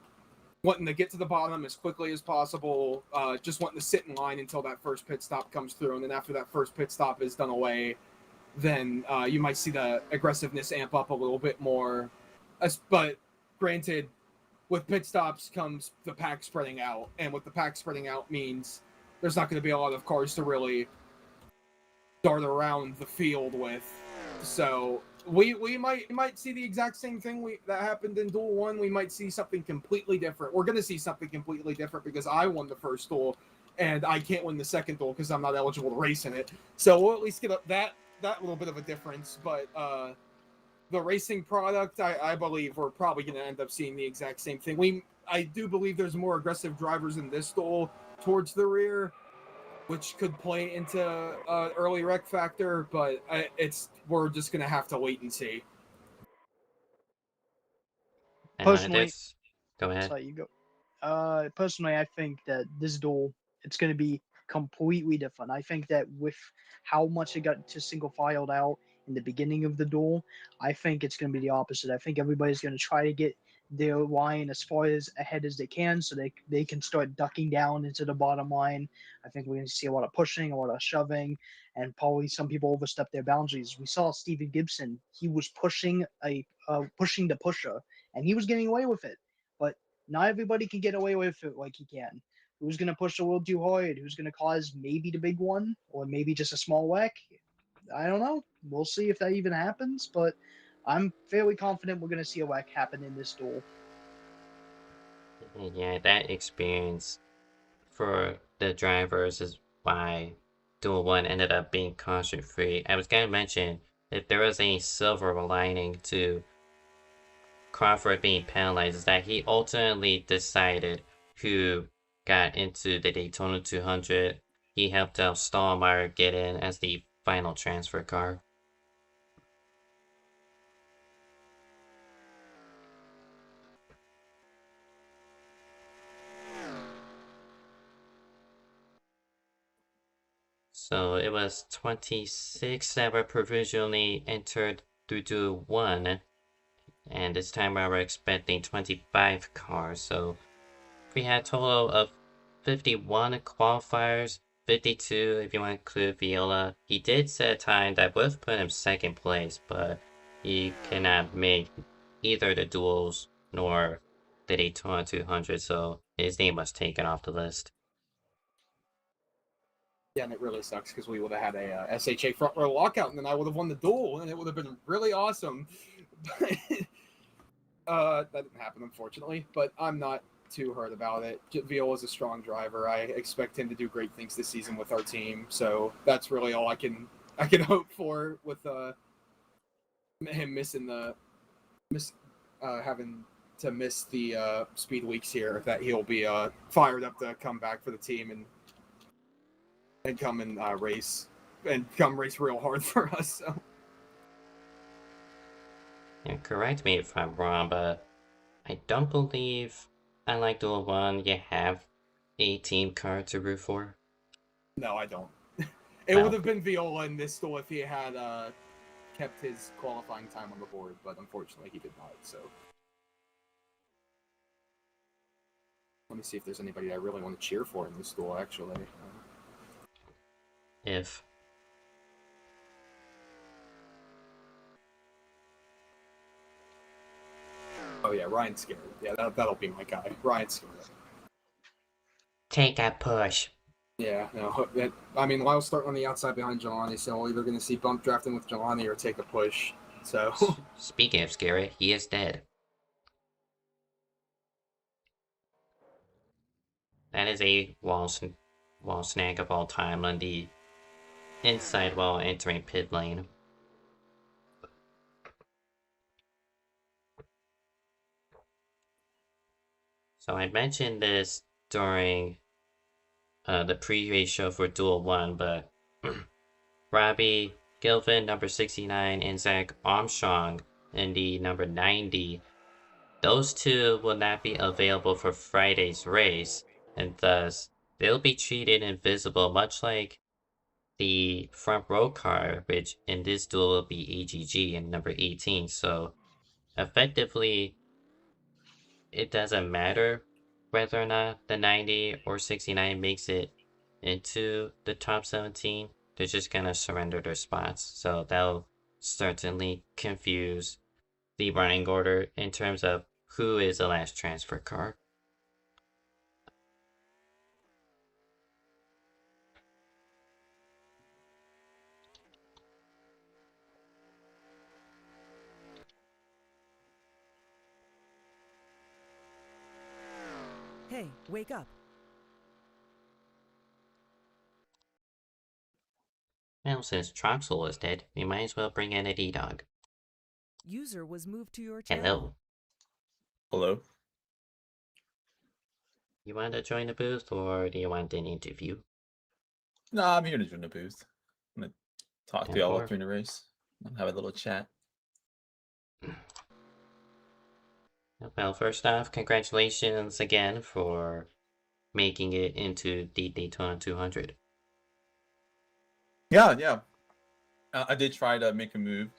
wanting to get to the bottom as quickly as possible, just wanting to sit in line until that first pit stop comes through. And then after that first pit stop is done away, then you might see the aggressiveness amp up a little bit more. But granted, with pit stops comes the pack spreading out. And with the pack spreading out means there's not going to be a lot of cars to really dart around the field with. So we might see the exact same thing that happened in Duel 1. We might see something completely different. We're going to see something completely different because I won the first duel, and I can't win the second duel because I'm not eligible to race in it. So we'll at least get that little bit of a difference. But the racing product, I believe we're probably going to end up seeing the exact same thing. I do believe there's more aggressive drivers in this duel towards the rear, which could play into early wreck factor, but we're just gonna have to wait and see. Personally, Go ahead. so you go. Personally, I think that this duel, it's going to be completely different. I think that with how much it got to single filed out in the beginning of the duel, I think it's going to be the opposite. I think everybody's going to try to get their line as far as ahead as they can, so they can start ducking down into the bottom line. I think we're going to see a lot of pushing, a lot of shoving, and probably some people overstep their boundaries. We saw Steven Gibson; he was pushing pushing the pusher, and he was getting away with it. But not everybody can get away with it like he can. Who's going to push a little too hard? Who's going to cause maybe the big one, or maybe just a small wreck? I don't know. We'll see if that even happens, but I'm fairly confident we're going to see a wreck happen in this duel. Yeah, that experience for the drivers is why Duel 1 ended up being caution free. I was going to mention, if there was any silver lining to Crawford being penalized, is that he ultimately decided who got into the Daytona 200. He helped out Stallmeyer get in as the final transfer car. So it was 26 that were provisionally entered through Duel 1. And this time we were expecting 25 cars. So we had a total of 51 qualifiers, 52 if you want to include Viola. He did set a time that would have put him second place, but he cannot make either the duels nor the Daytona 200, so his name was taken off the list. Yeah, and it really sucks because we would have had a SHA front row lockout, and then I would have won the duel, and it would have been really awesome. That didn't happen, unfortunately, but I'm not too hurt about it. Viola's a strong driver. I expect him to do great things this season with our team, so that's really all I can hope for with him having to miss the speed weeks here. That he'll be fired up to come back for the team and come and race real hard for us. So. And correct me if I'm wrong, but I don't believe, unlike Duel 1, you have a team car to root for. No, I don't. It Well. would have been Viola in this duel if he had kept his qualifying time on the board, but unfortunately he did not. So let me see if there's anybody I really want to cheer for in this duel. Actually, If oh yeah, Ryan Scarrett. Yeah, that'll be my guy, Ryan Scarrett. take a push. Yeah, no, I mean, Lyle's starting on the outside behind Jelani, so we're either going to see bump drafting with Jelani or take a push. So Speaking of scary, he is dead. That is a wall snag of all time on the inside wall entering pit lane. So I mentioned this during the pre-race show for Duel 1, but Robbie Gilvin, number 69, and Zach Armstrong in the number 90, those two will not be available for Friday's race, and thus they'll be treated invisible, much like the front row car, which in this duel will be AGG in number 18. So effectively, it doesn't matter whether or not the 90 or 69 makes it into the top 17. They're just gonna surrender their spots. So that'll certainly confuse the running order in terms of who is the last transfer car. Hey, wake up. Well, since Troxel is dead, we might as well bring in a D-Dog. User was moved to your channel. Hello. Hello. You want to join the booth, or do you want an interview? No, I'm here to join the booth. I'm gonna talk to Yeah, y'all sure. during the race. Have a little chat. Well, first off, congratulations again for making it into the Daytona 200. Yeah. I did try to make a move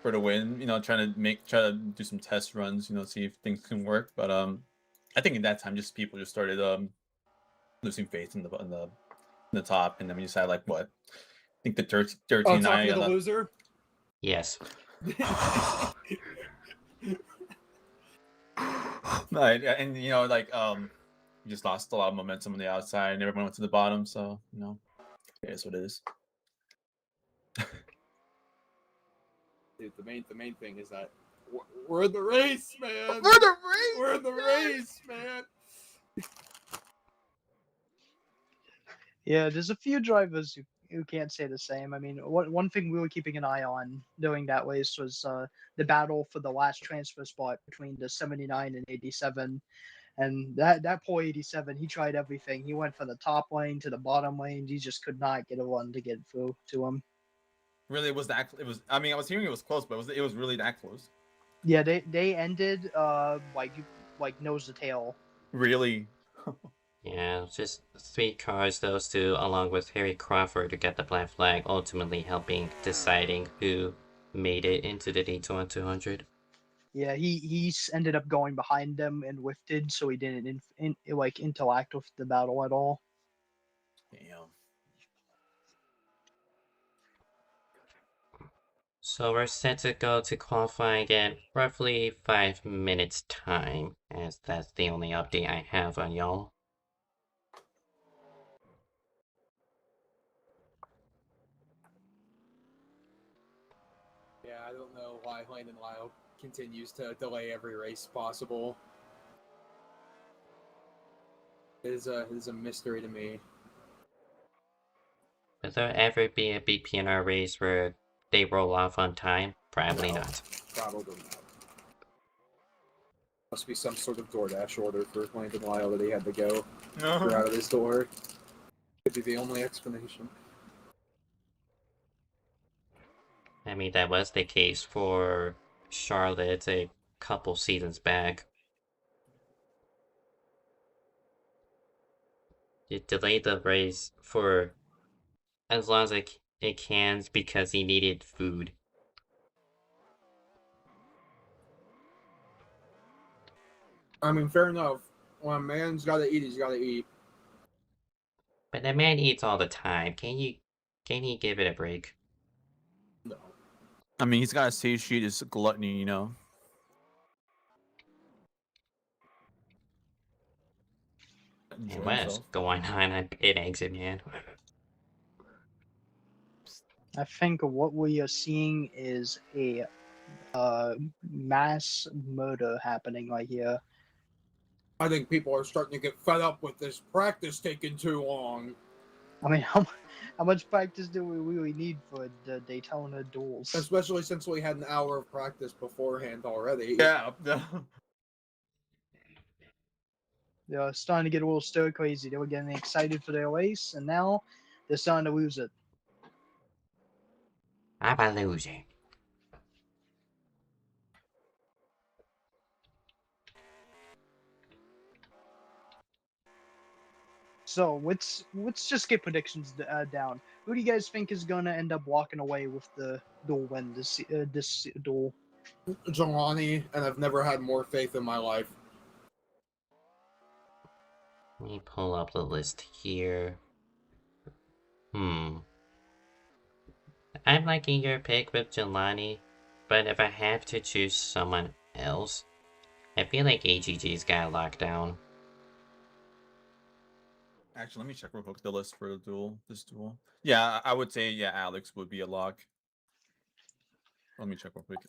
for the win. You know, try to do some test runs. You know, see if things can work. But I think at that time, just people just started losing faith in the top, and then we just had like what? I think the 13 oh, talking to the I loser. Yes. and you know, like we just lost a lot of momentum on the outside, and everyone went to the bottom. So you know, it is what it is. Dude, the main thing is that we're in the race, man. We're in the race, man. Yeah, there's a few drivers who can't say the same. I mean, one thing we were keeping an eye on during that race was the battle for the last transfer spot between the 79 and 87. And that poor 87, he tried everything. He went from the top lane to the bottom lane. He just could not get a run to get through to him. Really, it was that. It was. I mean, I was hearing it was close, but it was really that close. Yeah, they ended like nose to tail. Really. Yeah, just 3 cars, those two, along with Harry Crawford to get the black flag, ultimately helping deciding who made it into the Daytona 200. Yeah, he ended up going behind them and whiffed, so he didn't interact with the battle at all. Damn. So we're set to go to qualifying in roughly 5 minutes time, as that's the only update I have on y'all. Yeah, I don't know why Landon Lyle continues to delay every race possible. It is a mystery to me. Will there ever be a BPNR race where they roll off on time? Probably No. not. Probably not. Must be some sort of DoorDash order for Landon Lyle that he had to go out of his door. Could be the only explanation. I mean, that was the case for Charlotte a couple seasons back. It delayed the race for as long as it can because he needed food. I mean, fair enough. When a man's got to eat, he's got to eat. But the man eats all the time. Can he give it a break? No. I mean, he's got a save sheet. Is gluttony, you know. Enjoy And what is himself. going on in Exit, man? I think what we are seeing is a mass murder happening right here. I think people are starting to get fed up with this practice taking too long. I mean, how much practice do we really need for the Daytona duels? Especially since we had an hour of practice beforehand already. Yeah. They're starting to get a little stir crazy. They were getting excited for their race, and now they're starting to lose it. I'm a loser. So let's just get predictions down. Who do you guys think is gonna end up walking away with the duel win this duel? Jelani, and I've never had more faith in my life. Let me pull up the list here. I'm liking your pick with Jelani, but if I have to choose someone else, I feel like AGG's got locked down. Actually, let me check real quick the list for the duel. This duel. Yeah, I would say Alex would be a lock. Let me check real quick.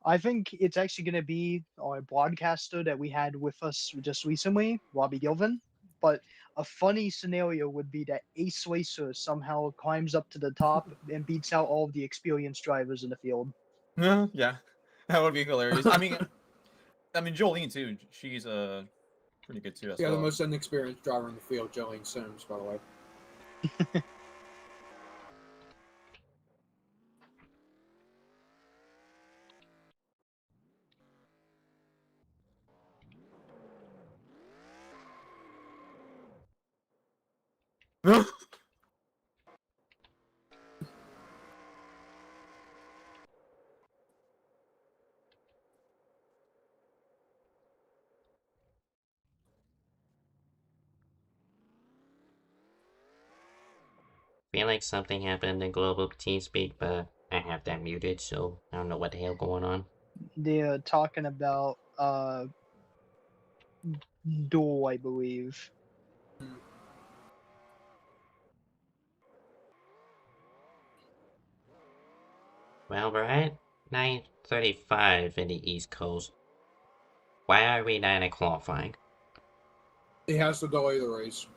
I think it's actually gonna be our broadcaster that we had with us just recently, Robbie Gilvin. But a funny scenario would be that Ace Racer somehow climbs up to the top and beats out all of the experienced drivers in the field. Yeah, that would be hilarious. I mean, Jolene too. She's pretty good too as Yeah, well. the most inexperienced driver in the field, Jolene Sims, by the way. Feel like something happened in global TeamSpeak, but I have that muted, so I don't know what the hell going on. They're talking about duel, I believe. Well, we're at 9:35 in the East Coast. Why are we not in qualifying? He has to delay the race.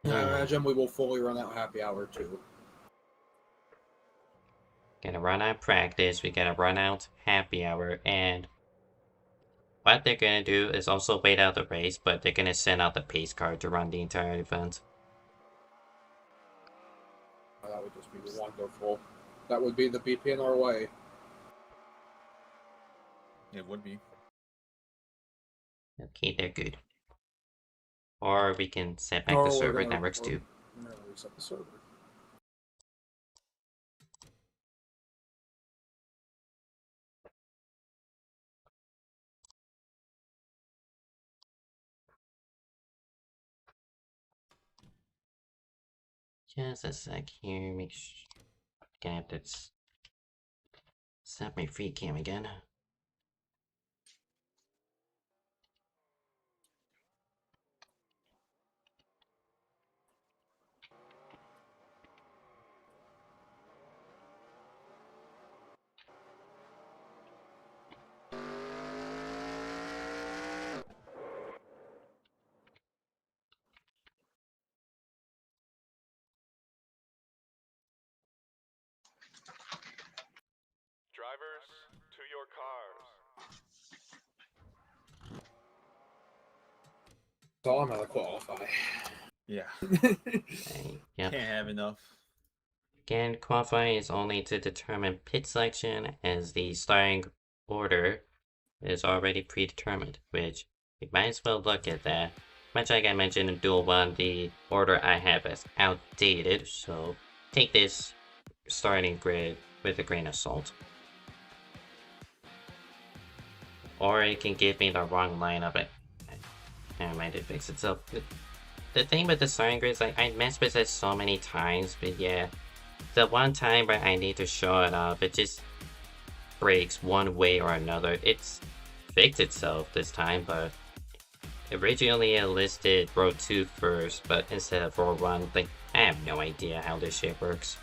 And I imagine we will fully run out happy hour too. Gonna run out practice, we gotta run out happy hour, and what they're gonna do is also wait out the race, but they're gonna send out the pace car to run the entire event. Oh, that would just be wonderful. That would be the BPNR way. It would be. Okay, they're good. Or we can set back Or the we're server, gonna- that works too. We're gonna reset the server. Just a sec here, make sure. Gonna have to set my free cam again. Drivers, to your cars. So I'm gonna qualify. Yeah. Okay, yep. Can't have enough. Again, qualifying is only to determine pit selection, as the starting order is already predetermined, which we might as well look at that. much like I mentioned in Duel 1, the order I have is outdated, so take this starting grid with a grain of salt. Or it can give me the wrong lineup, but never mind, it fixes itself. The thing with the starting grid is like, I messed with it so many times, but yeah, the one time where I need to show it off, it just breaks one way or another. It's fixed itself this time, but originally it listed row 2 first, but instead of row 1, like, I have no idea how this shit works.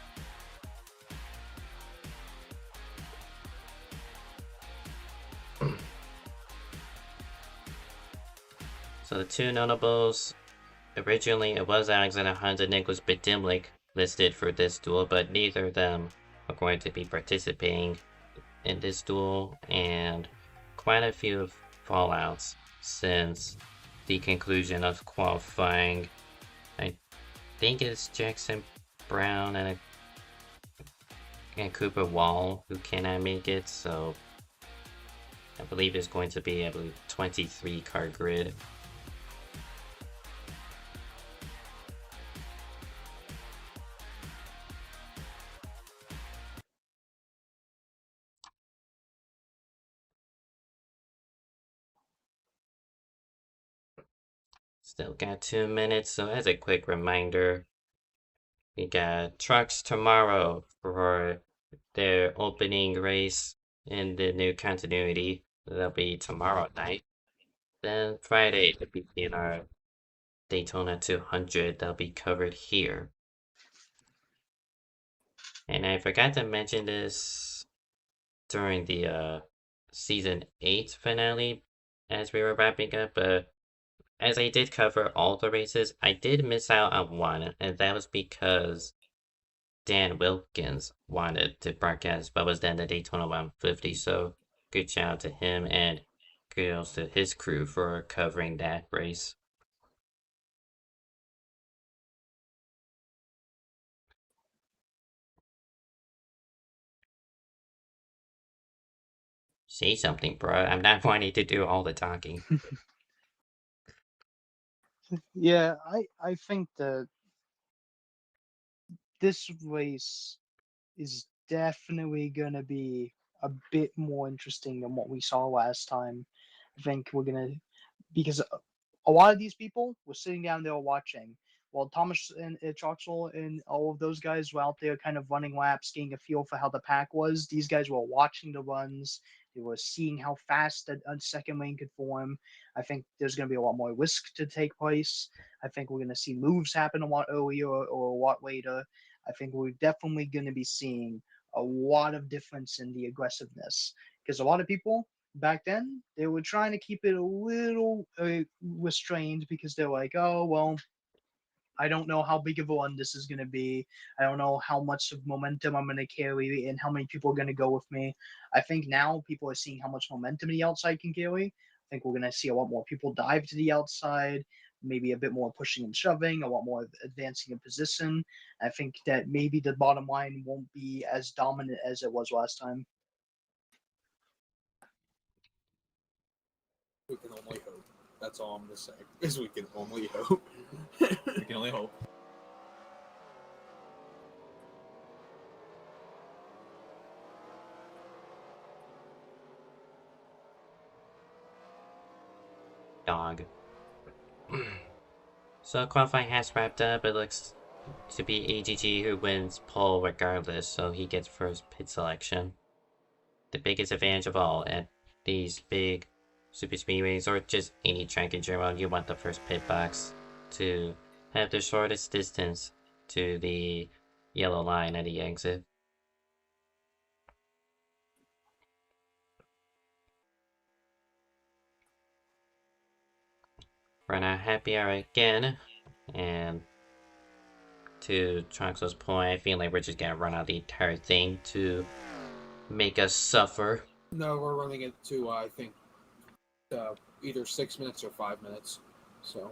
So the two notables, originally it was Alexander Hunt and Nicholas Bedimlik listed for this duel, but neither of them are going to be participating in this duel, and quite a few fallouts since the conclusion of qualifying. I think it's Jackson Brown and Cooper Wall who cannot make it, so I believe it's going to be a 23 card grid. Still got 2 minutes, so as a quick reminder, we got trucks tomorrow for their opening race in the new continuity. That'll be tomorrow night. Then Friday, the BPNR Daytona 200, that'll be covered here. And I forgot to mention this during the season 8 finale as we were wrapping up, but as I did cover all the races, I did miss out on one, and that was because Dan Wilkins wanted to broadcast what was then the Daytona 150, so good shout out to him and kudos to his crew for covering that race. Say something, bro. I'm not wanting to do all the talking. Yeah, I think that this race is definitely gonna be a bit more interesting than what we saw last time. I think we're gonna because a lot of these people were sitting down there watching, while Thomas and Troxel and all of those guys were out there kind of running laps, getting a feel for how the pack was. These guys were watching the runs. They were seeing how fast a second lane could form. I think there's going to be a lot more risk to take place. I think we're going to see moves happen a lot earlier or a lot later. I think we're definitely going to be seeing a lot of difference in the aggressiveness because a lot of people back then they were trying to keep it a little restrained because they're like, oh well, I don't know how big of a one this is going to be. I don't know how much of momentum I'm going to carry and how many people are going to go with me. I think now people are seeing how much momentum the outside can carry. I think we're going to see a lot more people dive to the outside, maybe a bit more pushing and shoving, a lot more advancing in position. I think that maybe the bottom line won't be as dominant as it was last time. We can only hope. That's all I'm gonna say. Is we can only hope. We can only hope. Dog. So qualifying has wrapped up. It looks to be AGG who wins pole regardless, so he gets first pit selection. The biggest advantage of all at these big super speedways or just any track in general, you want the first pit box to have the shortest distance to the yellow line at the exit. Run a happy hour again, and to Troxel's point, I feel like we're just gonna run out the entire thing to make us suffer. No, we're running it to I think either 6 minutes or 5 minutes. So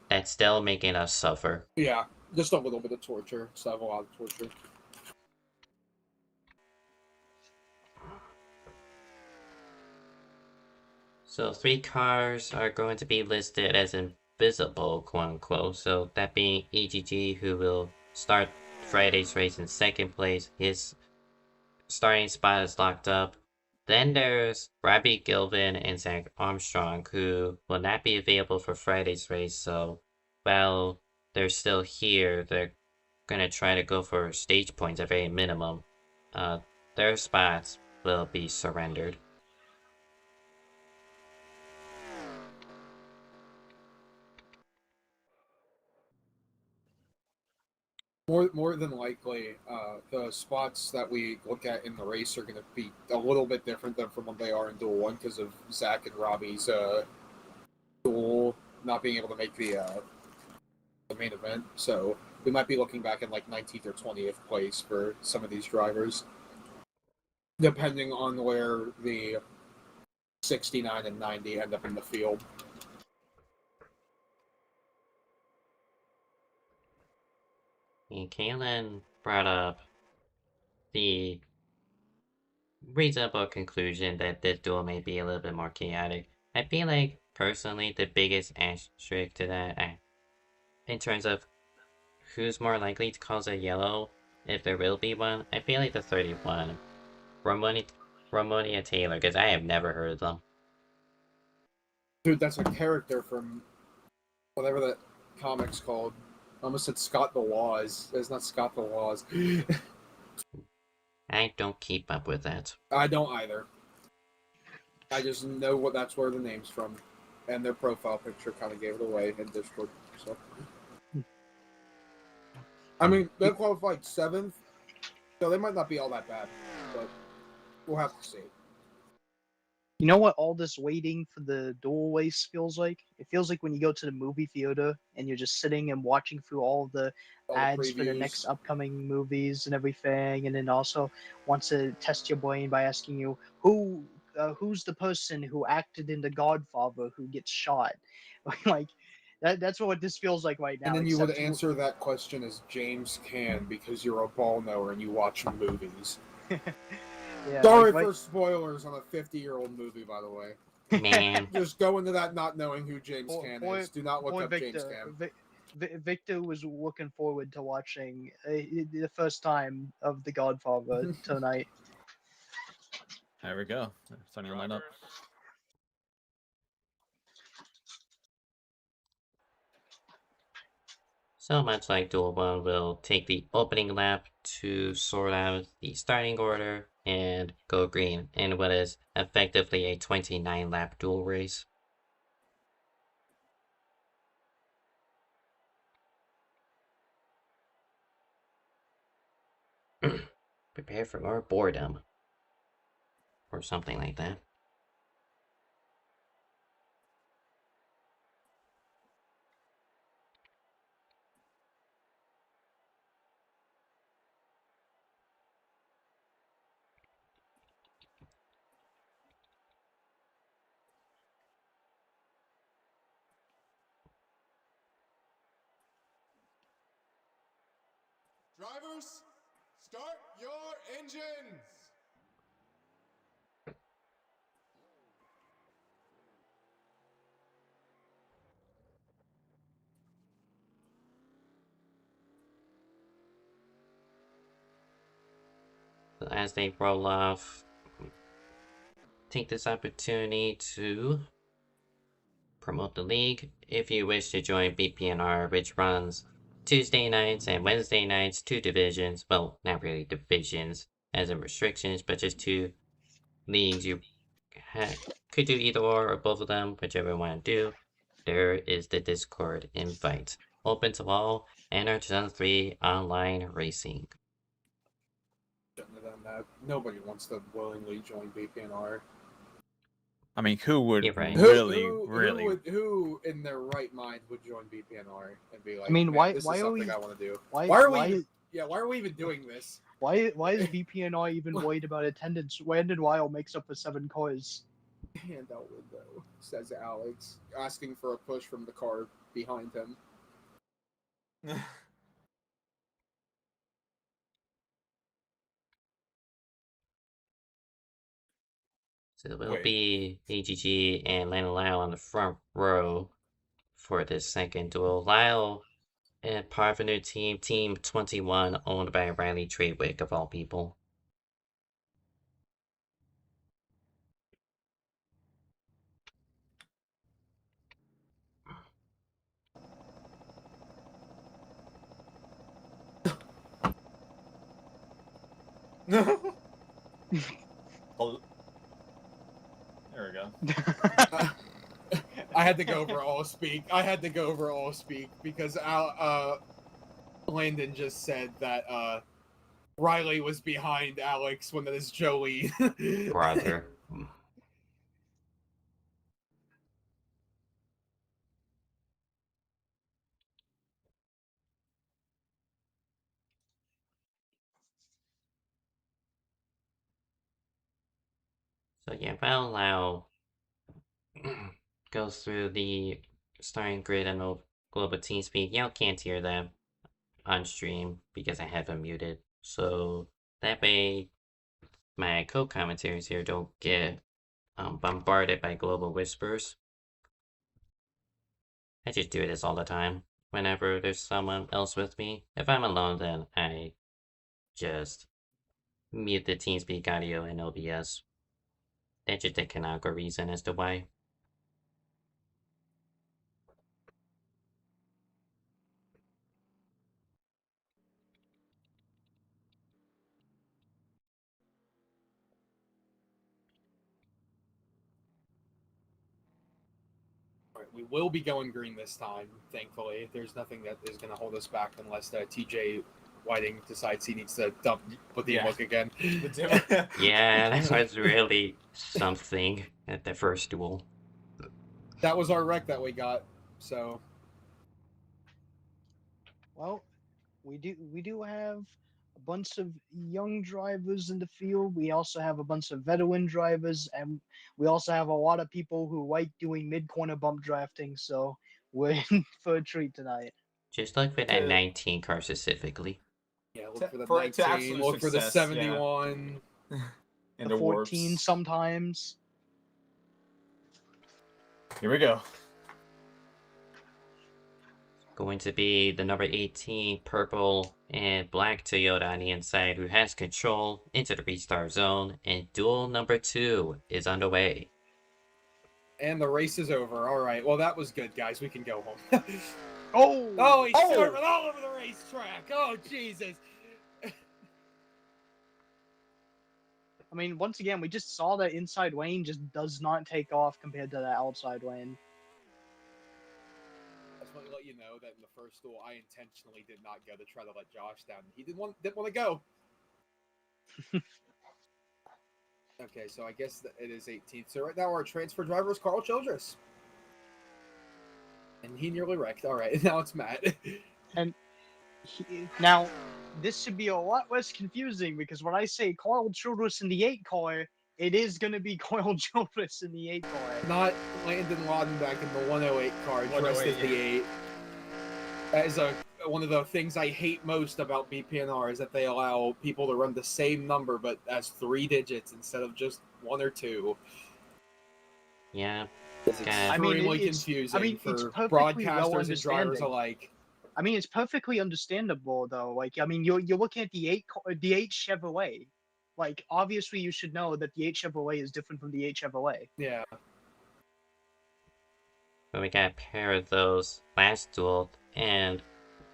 That's still making us suffer. yeah, just a little bit of torture. So I have a lot of torture. So 3 cars are going to be listed as in visible, quote unquote. So that being EGG, who will start Friday's race in second place. His starting spot is locked up. Then there's Robbie Gilvin and Zach Armstrong, who will not be available for Friday's race. So while they're still here, they're gonna try to go for stage points at very minimum. Their spots will be surrendered. More than likely, the spots that we look at in the race are going to be a little bit different than from what they are in Duel 1 because of Zach and Robbie's Duel not being able to make the main event. So we might be looking back in like 19th or 20th place for some of these drivers, depending on where the 69 and 90 end up in the field. And Kaylin brought up the reasonable conclusion that this duel may be a little bit more chaotic. I feel like, personally, the biggest asterisk to that, in terms of who's more likely to cause a yellow, if there will be one, I feel like the 31, Ramonia Taylor, because I have never heard of them. Dude, that's a character from whatever that comic's called. I almost said Scott the Laws. It's not Scott the Laws. I don't keep up with that. I don't either. I just know that's where the name's from, and their profile picture kind of gave it away in Discord. So, I mean, they qualified 7th, so they might not be all that bad, but we'll have to see. You know what all this waiting for the dual race feels like? It feels like when you go to the movie theater and you're just sitting and watching through all the All ads the for the previews. next upcoming movies and everything, and then also wants to test your brain by asking you who's the person who acted in The Godfather who gets shot. Like that's what this feels like right now. And then you would except answer that question as James Can because you're a ball knower and you watch movies. yeah, Sorry like, for spoilers on a 50-year-old movie, by the way. Man, Just go into that not knowing who James Poor- Can poor- is. Do not look poor up James Can. Victor was looking forward to watching the first time of The Godfather tonight. There we go. Starting to line up. Drivers, so much like Duel 1 will take the opening lap to sort out the starting order and go green in what is effectively a 29 lap duel race. Prepare for more boredom. Or something like that. Drivers, start your engines! So as they roll off, take this opportunity to promote the league. If you wish to join BPNR, which runs Tuesday nights and Wednesday nights, 2 divisions. Well, not really divisions as in restrictions, but just 2 leagues. You could do either or both of them, whichever you want to do. There is the Discord invite. Open to all, NR2003 online racing. Shouldn't have done that. Nobody wants to willingly join BPNR. I mean, who would You're right. really, Who in their right mind would join BPNR and be like, I mean, "Man, why- this why is are something we- I want to do." Why Why are we? why even- yeah, why are we even doing this? why is BPNR even worried about attendance? Landon Weil makes up for 7 cars. Handout window, says Alex, asking for a push from the car behind him. So it will Wait. be AGG and Lana Lau on the front row for this second duel. Lyle and part of a new team, Team 21, owned by Riley Trewick, of all people. No. Oh, there we go. I had to go over all speak. Because Landon just said that Riley was behind Alex when that is Joey. Brother. So yeah, while Lau goes through the starting grid and global team speak, y'all can't hear them on stream because I have them muted. So that way my co-commentators here don't get bombarded by global whispers. I just do this all the time. Whenever there's someone else with me, if I'm alone, then I just mute the TeamSpeak audio and OBS. That's just a canonical reason as to why. We will be going green this time, thankfully. There's nothing that is going to hold us back unless TJ Whiting decides he needs to dump with the look again. Yeah, that was really something at the first duel. That was our wreck that we got, so... Well, we do have a bunch of young drivers in the field. We also have a bunch of veteran drivers, and we also have a lot of people who like doing mid-corner bump drafting. So we're in for a treat tonight. Just look for that 19 car specifically. Yeah, look for the To 19, absolute look for the success, 71. And The the 14 warps. sometimes. Here we go. Going to be the number 18 purple and black Toyota on the inside who has control into the restart zone, and duel number 2 is underway. And the race is over. All right. Well, that was good, guys. We can go home. Oh! Oh, he's swerving all over the racetrack. Oh, Jesus. I mean, once again, we just saw that inside lane just does not take off compared to the outside lane. I just want to let you know that in the first duel, I intentionally did not go to try to let Josh down. He didn't want to go. Okay, so I guess that it is 18th. So right now our transfer driver is Carl Childress. And he nearly wrecked. All right, now it's Matt. And now, this should be a lot less confusing because when I say Carl Childress in the 8 car, it is going to be Carl Childress in the 8 car. Not Landon Lodenbeck in the 108 car, dressed as the 8. That is one of the things I hate most about BPNR is that they allow people to run the same number but as 3 digits instead of just 1 or 2. Yeah. It's extremely confusing for broadcasters and drivers alike. I mean, it's perfectly understandable though. Like, I mean, you're looking at the 8 Chevrolet. Like, obviously, you should know that the 8 Chevrolet is different from the 8 Chevrolet. Yeah. But we got a pair of those last duel, and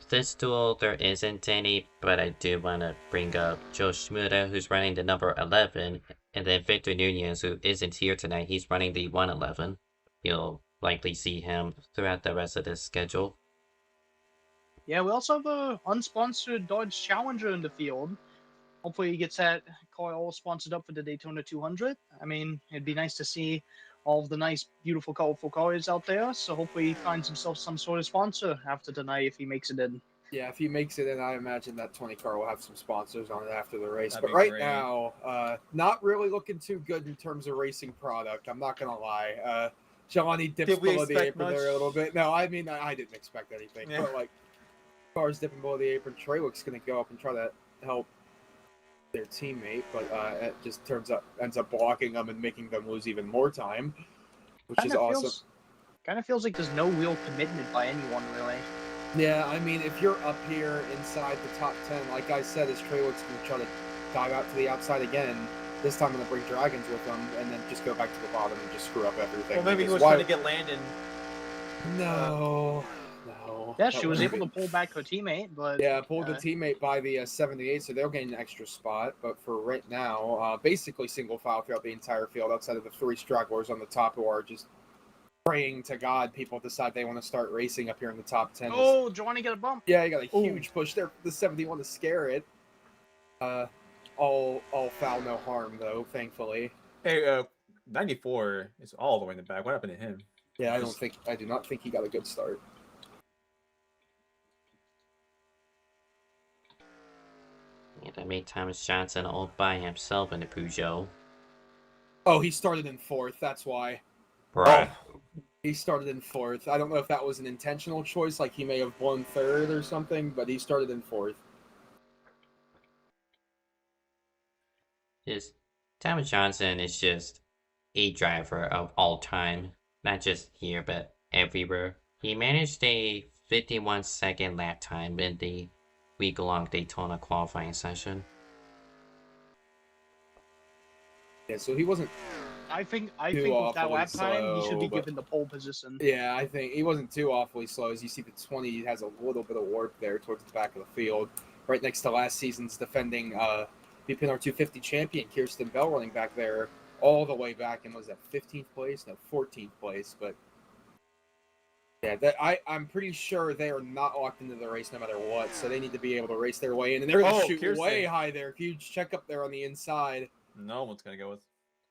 this duel there isn't any, but I do want to bring up Joe Shmuda, who's running the number 11, and then Victor Nunez, who isn't here tonight. He's running the 111. You'll likely see him throughout the rest of this schedule. Yeah, we also have a unsponsored Dodge Challenger in the field. Hopefully he gets that car all sponsored up for the Daytona 200. I mean, it'd be nice to see all of the nice, beautiful, colorful cars out there. So hopefully he finds himself some sort of sponsor after tonight if he makes it in. Yeah, if he makes it in, I imagine that 20 car will have some sponsors on it after the race. That'd But right great. now, not really looking too good in terms of racing product. I'm not going to lie. Johnny dips Did we below the expect apron much? there a little bit. No, I mean, I didn't expect anything. Yeah. But, like, cars dipping below the apron, Treywick's going to go up and try to help their teammate, but it just ends up blocking them and making them lose even more time, which is awesome. Kind of feels like there's no real commitment by anyone, really. Yeah, I mean, if you're up here inside the top 10, like I said, is Treywick's going to try to dive out to the outside again. This time going to bring Dragons with them, and then just go back to the bottom and just screw up everything. Well, maybe he because was trying to get Landon. No. Yeah, she That was wouldn't able be- to pull back her teammate, but Yeah, pulled the teammate by the 78, so they'll gain an extra spot. But for right now, basically single file throughout the entire field, outside of the 3 stragglers on the top who are just praying to God people decide they want to start racing up here in the top 10. Oh, Johnny got a bump. Yeah, you got a Ooh. huge push there. The 71 to scare it. All foul, no harm though, thankfully. Hey, 94 is all the way in the back. What happened to him? Yeah, I do not think he got a good start. Yeah, that made Thomas Johnson all by himself in the Peugeot. Oh, he started in 4th, that's why. Bruh. He started in 4th. I don't know if that was an intentional choice, like he may have won 3rd or something, but he started in 4th. Just Thomas Johnson is just a driver of all time, not just here but everywhere. He managed a 51-second lap time in the week-long Daytona qualifying session. Yeah, so he wasn't. I think Too with that awfully lap time, he should be slow, but- given the pole position. Yeah, I think he wasn't too awfully slow. As you see, the 20 has a little bit of warp there towards the back of the field, right next to last season's defending BPNR 250 champion Kirsten Bell running back there all the way back and was that 15th place? No, 14th place. But yeah, I'm pretty sure they are not locked into the race no matter what, so they need to be able to race their way in, and they're going to shoot Kirsten. way high there. Huge check up there on the inside. No one's gonna go with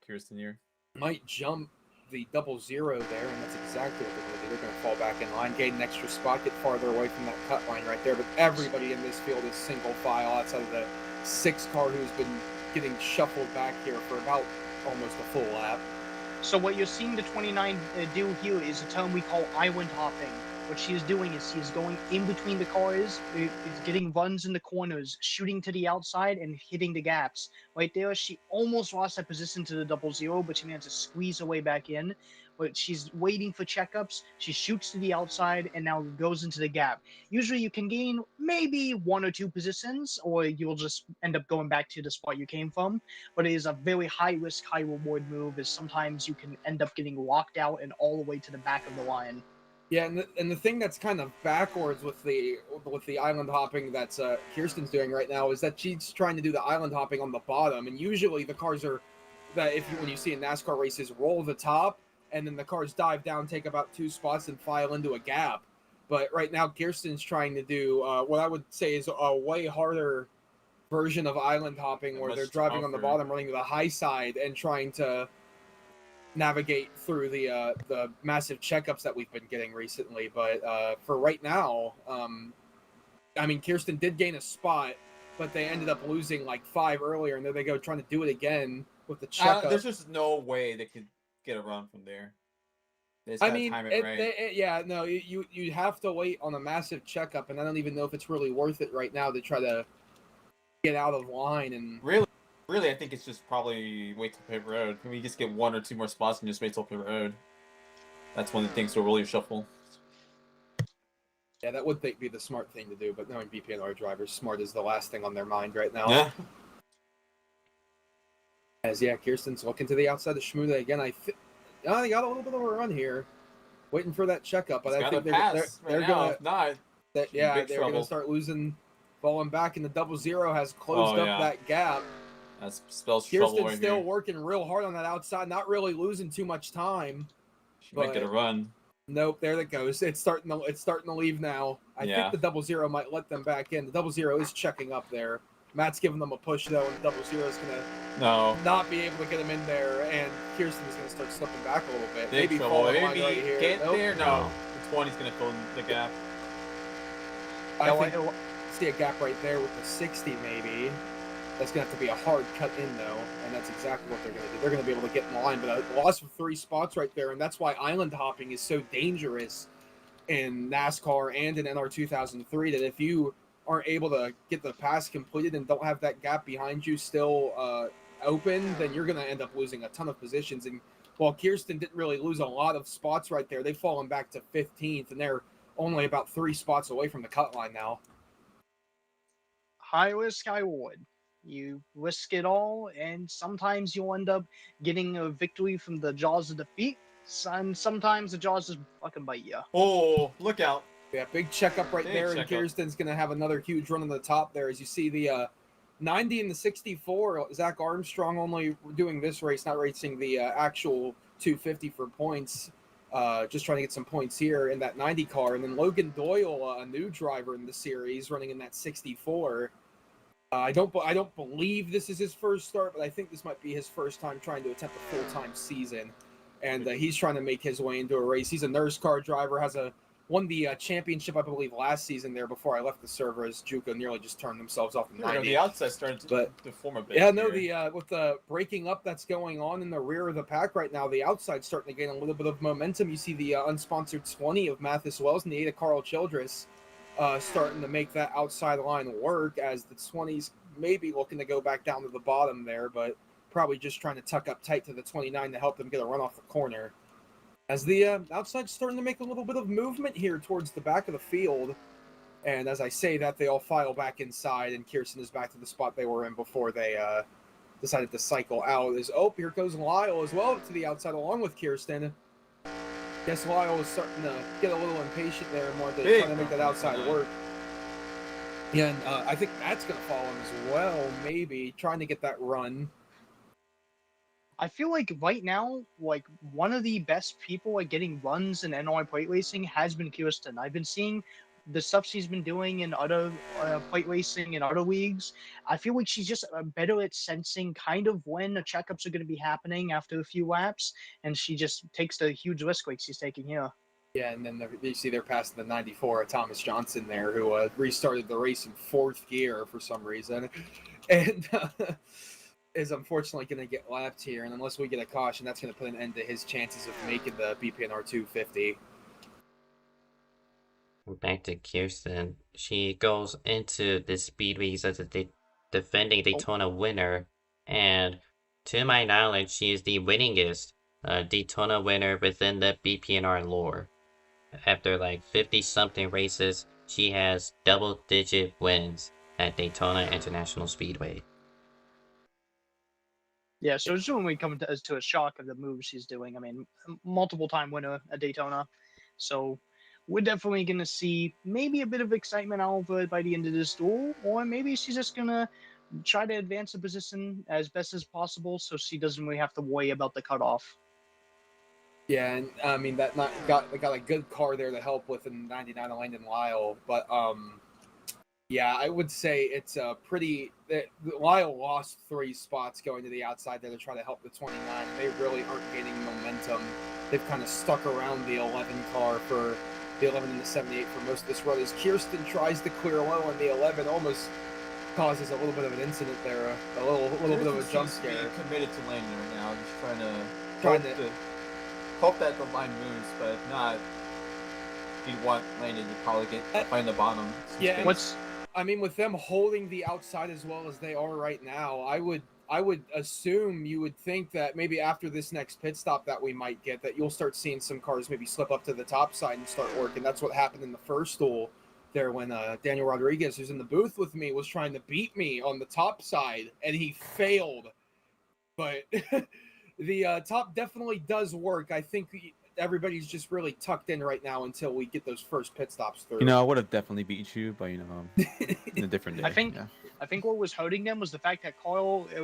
Kirsten here. Might jump the 0-0 there, and that's exactly what they're going to do. They're going to fall back in line, gain an extra spot, get farther away from that cut line right there. But everybody in this field is single file outside of the 6 car who's been getting shuffled back here for about almost a full lap. So what you're seeing the 29 do here is a term we call island hopping. What she is doing is she is going in between the cars, is getting runs in the corners, shooting to the outside, and hitting the gaps. Right there, she almost lost that position to the 0-0, but she managed to squeeze her way back in. But she's waiting for checkups. She shoots to the outside and now goes into the gap. Usually you can gain maybe 1 or 2 positions, or you'll just end up going back to the spot you came from. But it is a very high risk, high reward move, as sometimes you can end up getting locked out and all the way to the back of the line. Yeah, and the thing that's kind of backwards with the island hopping that's Kirsten's doing right now is that she's trying to do the island hopping on the bottom, and usually the cars are that when you see in NASCAR races roll the top, and then the cars dive down, take about 2 spots, and file into a gap. But right now, Kirsten's trying to do what I would say is a way harder version of island hopping, where they're driving on the bottom, running to the high side, and trying to navigate through the massive checkups that we've been getting recently. But for right now, I mean, Kirsten did gain a spot, but they ended up losing like 5 earlier, and then they go trying to do it again with the checkup. There's just no way they could get a run from there. I mean, you have to wait on a massive checkup, and I don't even know if it's really worth it right now to try to get out of line. And really, I think it's just probably wait till pit road. Can we just get 1 or 2 more spots and just wait till pit road? That's when the things will really shuffle. Yeah, that would be the smart thing to do, but knowing BPNR drivers, smart is the last thing on their mind right now. Yeah. As Kirsten's looking to the outside of Shmuda again. They got a little bit of a run here, waiting for that checkup, but I think they're gonna gonna start losing, falling back, and the 0-0 has closed up that gap. That spells trouble. Kirsten's still working real hard on that outside, not really losing too much time. She might get a run. Nope, there that goes. It's starting to leave now. I think the 0-0 might let them back in. The 0-0 is checking up there. Matt's giving them a push though, and the 0-0 is gonna not be able to get him in there, and Kirsten is gonna start slipping back a little bit. Maybe fall in line maybe right here. get there. No, the 20's gonna fill in the gap. I think see a gap right there with the 60 maybe. That's gonna have to be a hard cut in though, and that's exactly what they're gonna do. They're gonna be able to get in the line, but a loss of 3 spots right there, and that's why island hopping is so dangerous in NASCAR and in NR2003. That if you aren't able to get the pass completed and don't have that gap behind you still open, then you're going to end up losing a ton of positions. And Well, Kirsten didn't really lose a lot of spots right there. They've fallen back to 15th, and they're only about 3 spots away from the cut line now. High risk, high reward. You risk it all, and sometimes you'll end up getting a victory from the jaws of defeat, and sometimes the jaws just fucking bite you. Oh, look out. Yeah, big checkup right Big there, and checkup. Kirsten's going to have another huge run on the top there. As you see the 90 and the 64, Zach Armstrong only doing this race, not racing the actual 250 for points. Just trying to get some points here in that 90 car. And then Logan Doyle, a new driver in the series, running in that 64. I don't believe this is his first start, but I think this might be his first time trying to attempt a full-time season. And he's trying to make his way into a race. He's a nurse car driver, won the championship, I believe, last season there before I left the server, as Juco nearly just turned themselves off in 90. The outside started to form a bit. Yeah, no, with the breaking up that's going on in the rear of the pack right now, the outside's starting to gain a little bit of momentum. You see the unsponsored 20 of Mathis Wells and the 8 of Carl Childress starting to make that outside line work, as the 20s maybe looking to go back down to the bottom there, but probably just trying to tuck up tight to the 29 to help them get a run off the corner. As the outside's starting to make a little bit of movement here towards the back of the field. And as I say that, they all file back inside, and Kirsten is back to the spot they were in before they decided to cycle out. Here goes Lyle as well to the outside along with Kirsten. Guess Lyle was starting to get a little impatient there and wanted to try to make that outside work. Yeah, and I think that's going to follow him as well, maybe, trying to get that run. I feel like right now, like one of the best people at getting runs in NY plate racing has been Kirsten. I've been seeing the stuff she's been doing in other plate racing and other leagues. I feel like she's just better at sensing kind of when the checkups are going to be happening after a few laps, and she just takes the huge risk like she's taking here. Yeah, and then you see they're passing the 94 of Thomas Johnson there, who restarted the race in 4th gear for some reason. And is unfortunately going to get lapped here, and unless we get a caution, that's going to put an end to his chances of making the BPNR 250. Back to Kirsten. She goes into the Speedweeks as a defending Daytona winner, and to my knowledge, she is the winningest Daytona winner within the BPNR lore. After like 50-something races, she has double-digit wins at Daytona International Speedway. Yeah, so it's when we come to a shock of the moves she's doing. I mean, multiple-time winner at Daytona. So we're definitely going to see maybe a bit of excitement out of her by the end of this duel, or maybe she's just going to try to advance the position as best as possible so she doesn't really have to worry about the cutoff. Yeah, and I mean, they got a good car there to help with in 99 of Landon Lyle, but yeah, I would say it's a pretty. Lyle lost 3 spots going to the outside there to try to help the 29. They really aren't gaining momentum. They've kind of stuck around the 11 car for the 11 and the 78 for most of this run. As Kirsten tries to clear low on the 11, almost causes a little bit of an incident there, a little bit of a jump scare. Committed to landing right now, just trying to hope that the line moves, but if not, if you want landing, you probably find the bottom. Yeah, I mean, with them holding the outside as well as they are right now, I would assume you would think that maybe after this next pit stop that we might get, that you'll start seeing some cars maybe slip up to the top side and start working. That's what happened in the first duel there when Daniel Rodriguez, who's in the booth with me, was trying to beat me on the top side, and he failed. But the top definitely does work. I think everybody's just really tucked in right now until we get those first pit stops through. I would have definitely beat you, but in a different day. I think what was hurting them was the fact that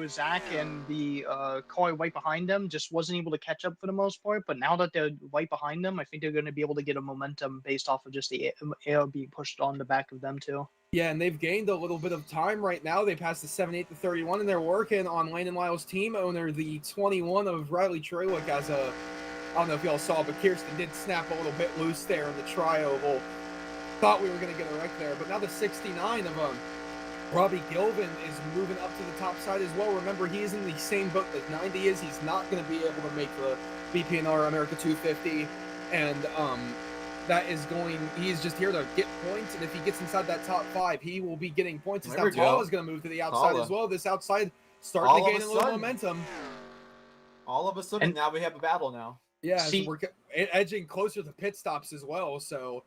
Zach and the car right behind them just wasn't able to catch up for the most part. But now that they're right behind them, I think they're going to be able to get a momentum based off of just the air being pushed on the back of them too. Yeah, and they've gained a little bit of time right now. They passed the 78 to 31, and they're working on Landon Lyle's team owner, the 21 of Riley Treywick, as a. I don't know if y'all saw, but Kirsten did snap a little bit loose there in the tri-oval. Thought we were going to get a wreck there, but now the 69 of Robbie Gilvin is moving up to the top side as well. Remember, he is in the same boat that 90 is. He's not going to be able to make the BPNR America 250, and he's just here to get points, and if he gets inside that top 5, he will be getting points. Now Tala is going to move to the outside as well. This outside starting to gain a little momentum. All of a sudden, And- now we have a battle now. Yeah, so See- we're edging closer to pit stops as well. So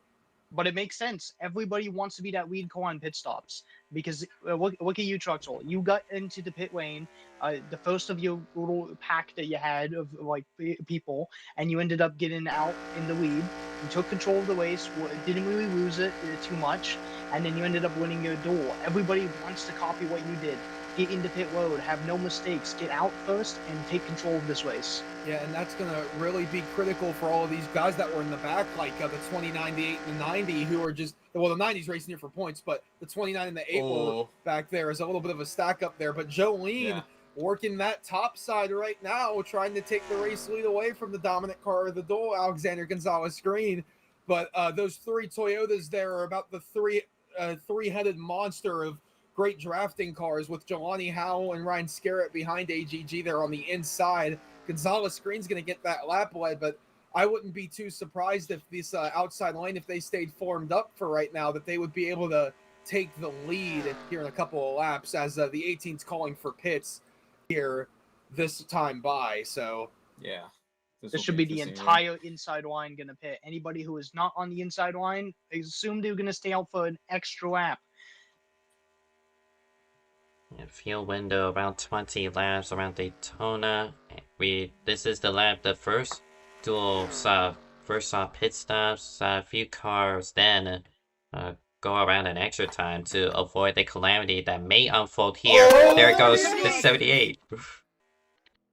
But it makes sense. Everybody wants to be that lead car on pit stops because look at you, Truxel. You got into the pit lane, the first of your little pack that you had of like people, and you ended up getting out in the lead. You took control of the race, didn't really lose it too much, and then you ended up winning your duel. Everybody wants to copy what you did. Get into pit road, have no mistakes, get out first, and take control of this race. yeah, and that's going to really be critical for all of these guys that were in the back, like the 29, the 8, and the 90, who are just, well, the 90's racing here for points, but the 29 and the 8 were back there is a little bit of a stack up there. But Jolene working that top side right now, trying to take the race lead away from the dominant car of the duel, Alexander Gonzalez Green. But those 3 Toyotas there are about the three-headed monster of great drafting cars with Jelani Howell and Ryan Scarrett behind AGG there on the inside. Gonzalez Green's going to get that lap lead, but I wouldn't be too surprised if this outside lane, if they stayed formed up for right now, that they would be able to take the lead here in a couple of laps as the 18's calling for pits here this time by. So Yeah. This should be the entire inside line going to pit. Anybody who is not on the inside line, assume they're going to stay out for an extra lap. Field window around 20 laps around Daytona. This is the lap the first duel saw pit stops, saw a few cars, then go around an extra time to avoid the calamity that may unfold here. Oh, there it goes, yeah. the 78.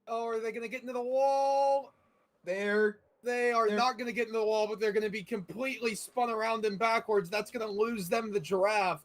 Oh, are they going to get into the wall? They are not going to get into the wall, but they're going to be completely spun around and backwards. That's going to lose them the draft.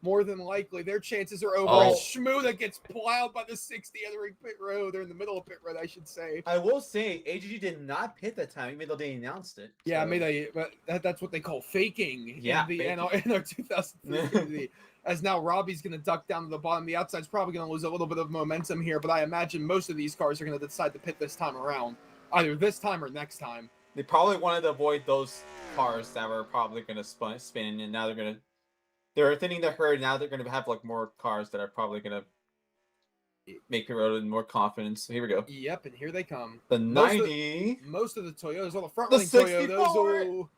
More than likely, their chances are over. Oh. And Shmuda gets plowed by the 60 entering pit road. They're in the middle of pit road, I should say. I will say, AGG did not pit that time, even though they announced it. Yeah, so. but that's what they call faking. Yeah, in the faking. NR 2003 community. As now Robbie's going to duck down to the bottom. The outside's probably going to lose a little bit of momentum here, but I imagine most of these cars are going to decide to pit this time around, either this time or next time. They probably wanted to avoid those cars that were probably going to spin, and now they're thinning the herd. Now they're going to have like more cars that are probably going to make it road with more confidence. So here we go. Yep, and here they come. The 90. Most of the Toyotas, all the front The running 64. Toyotas.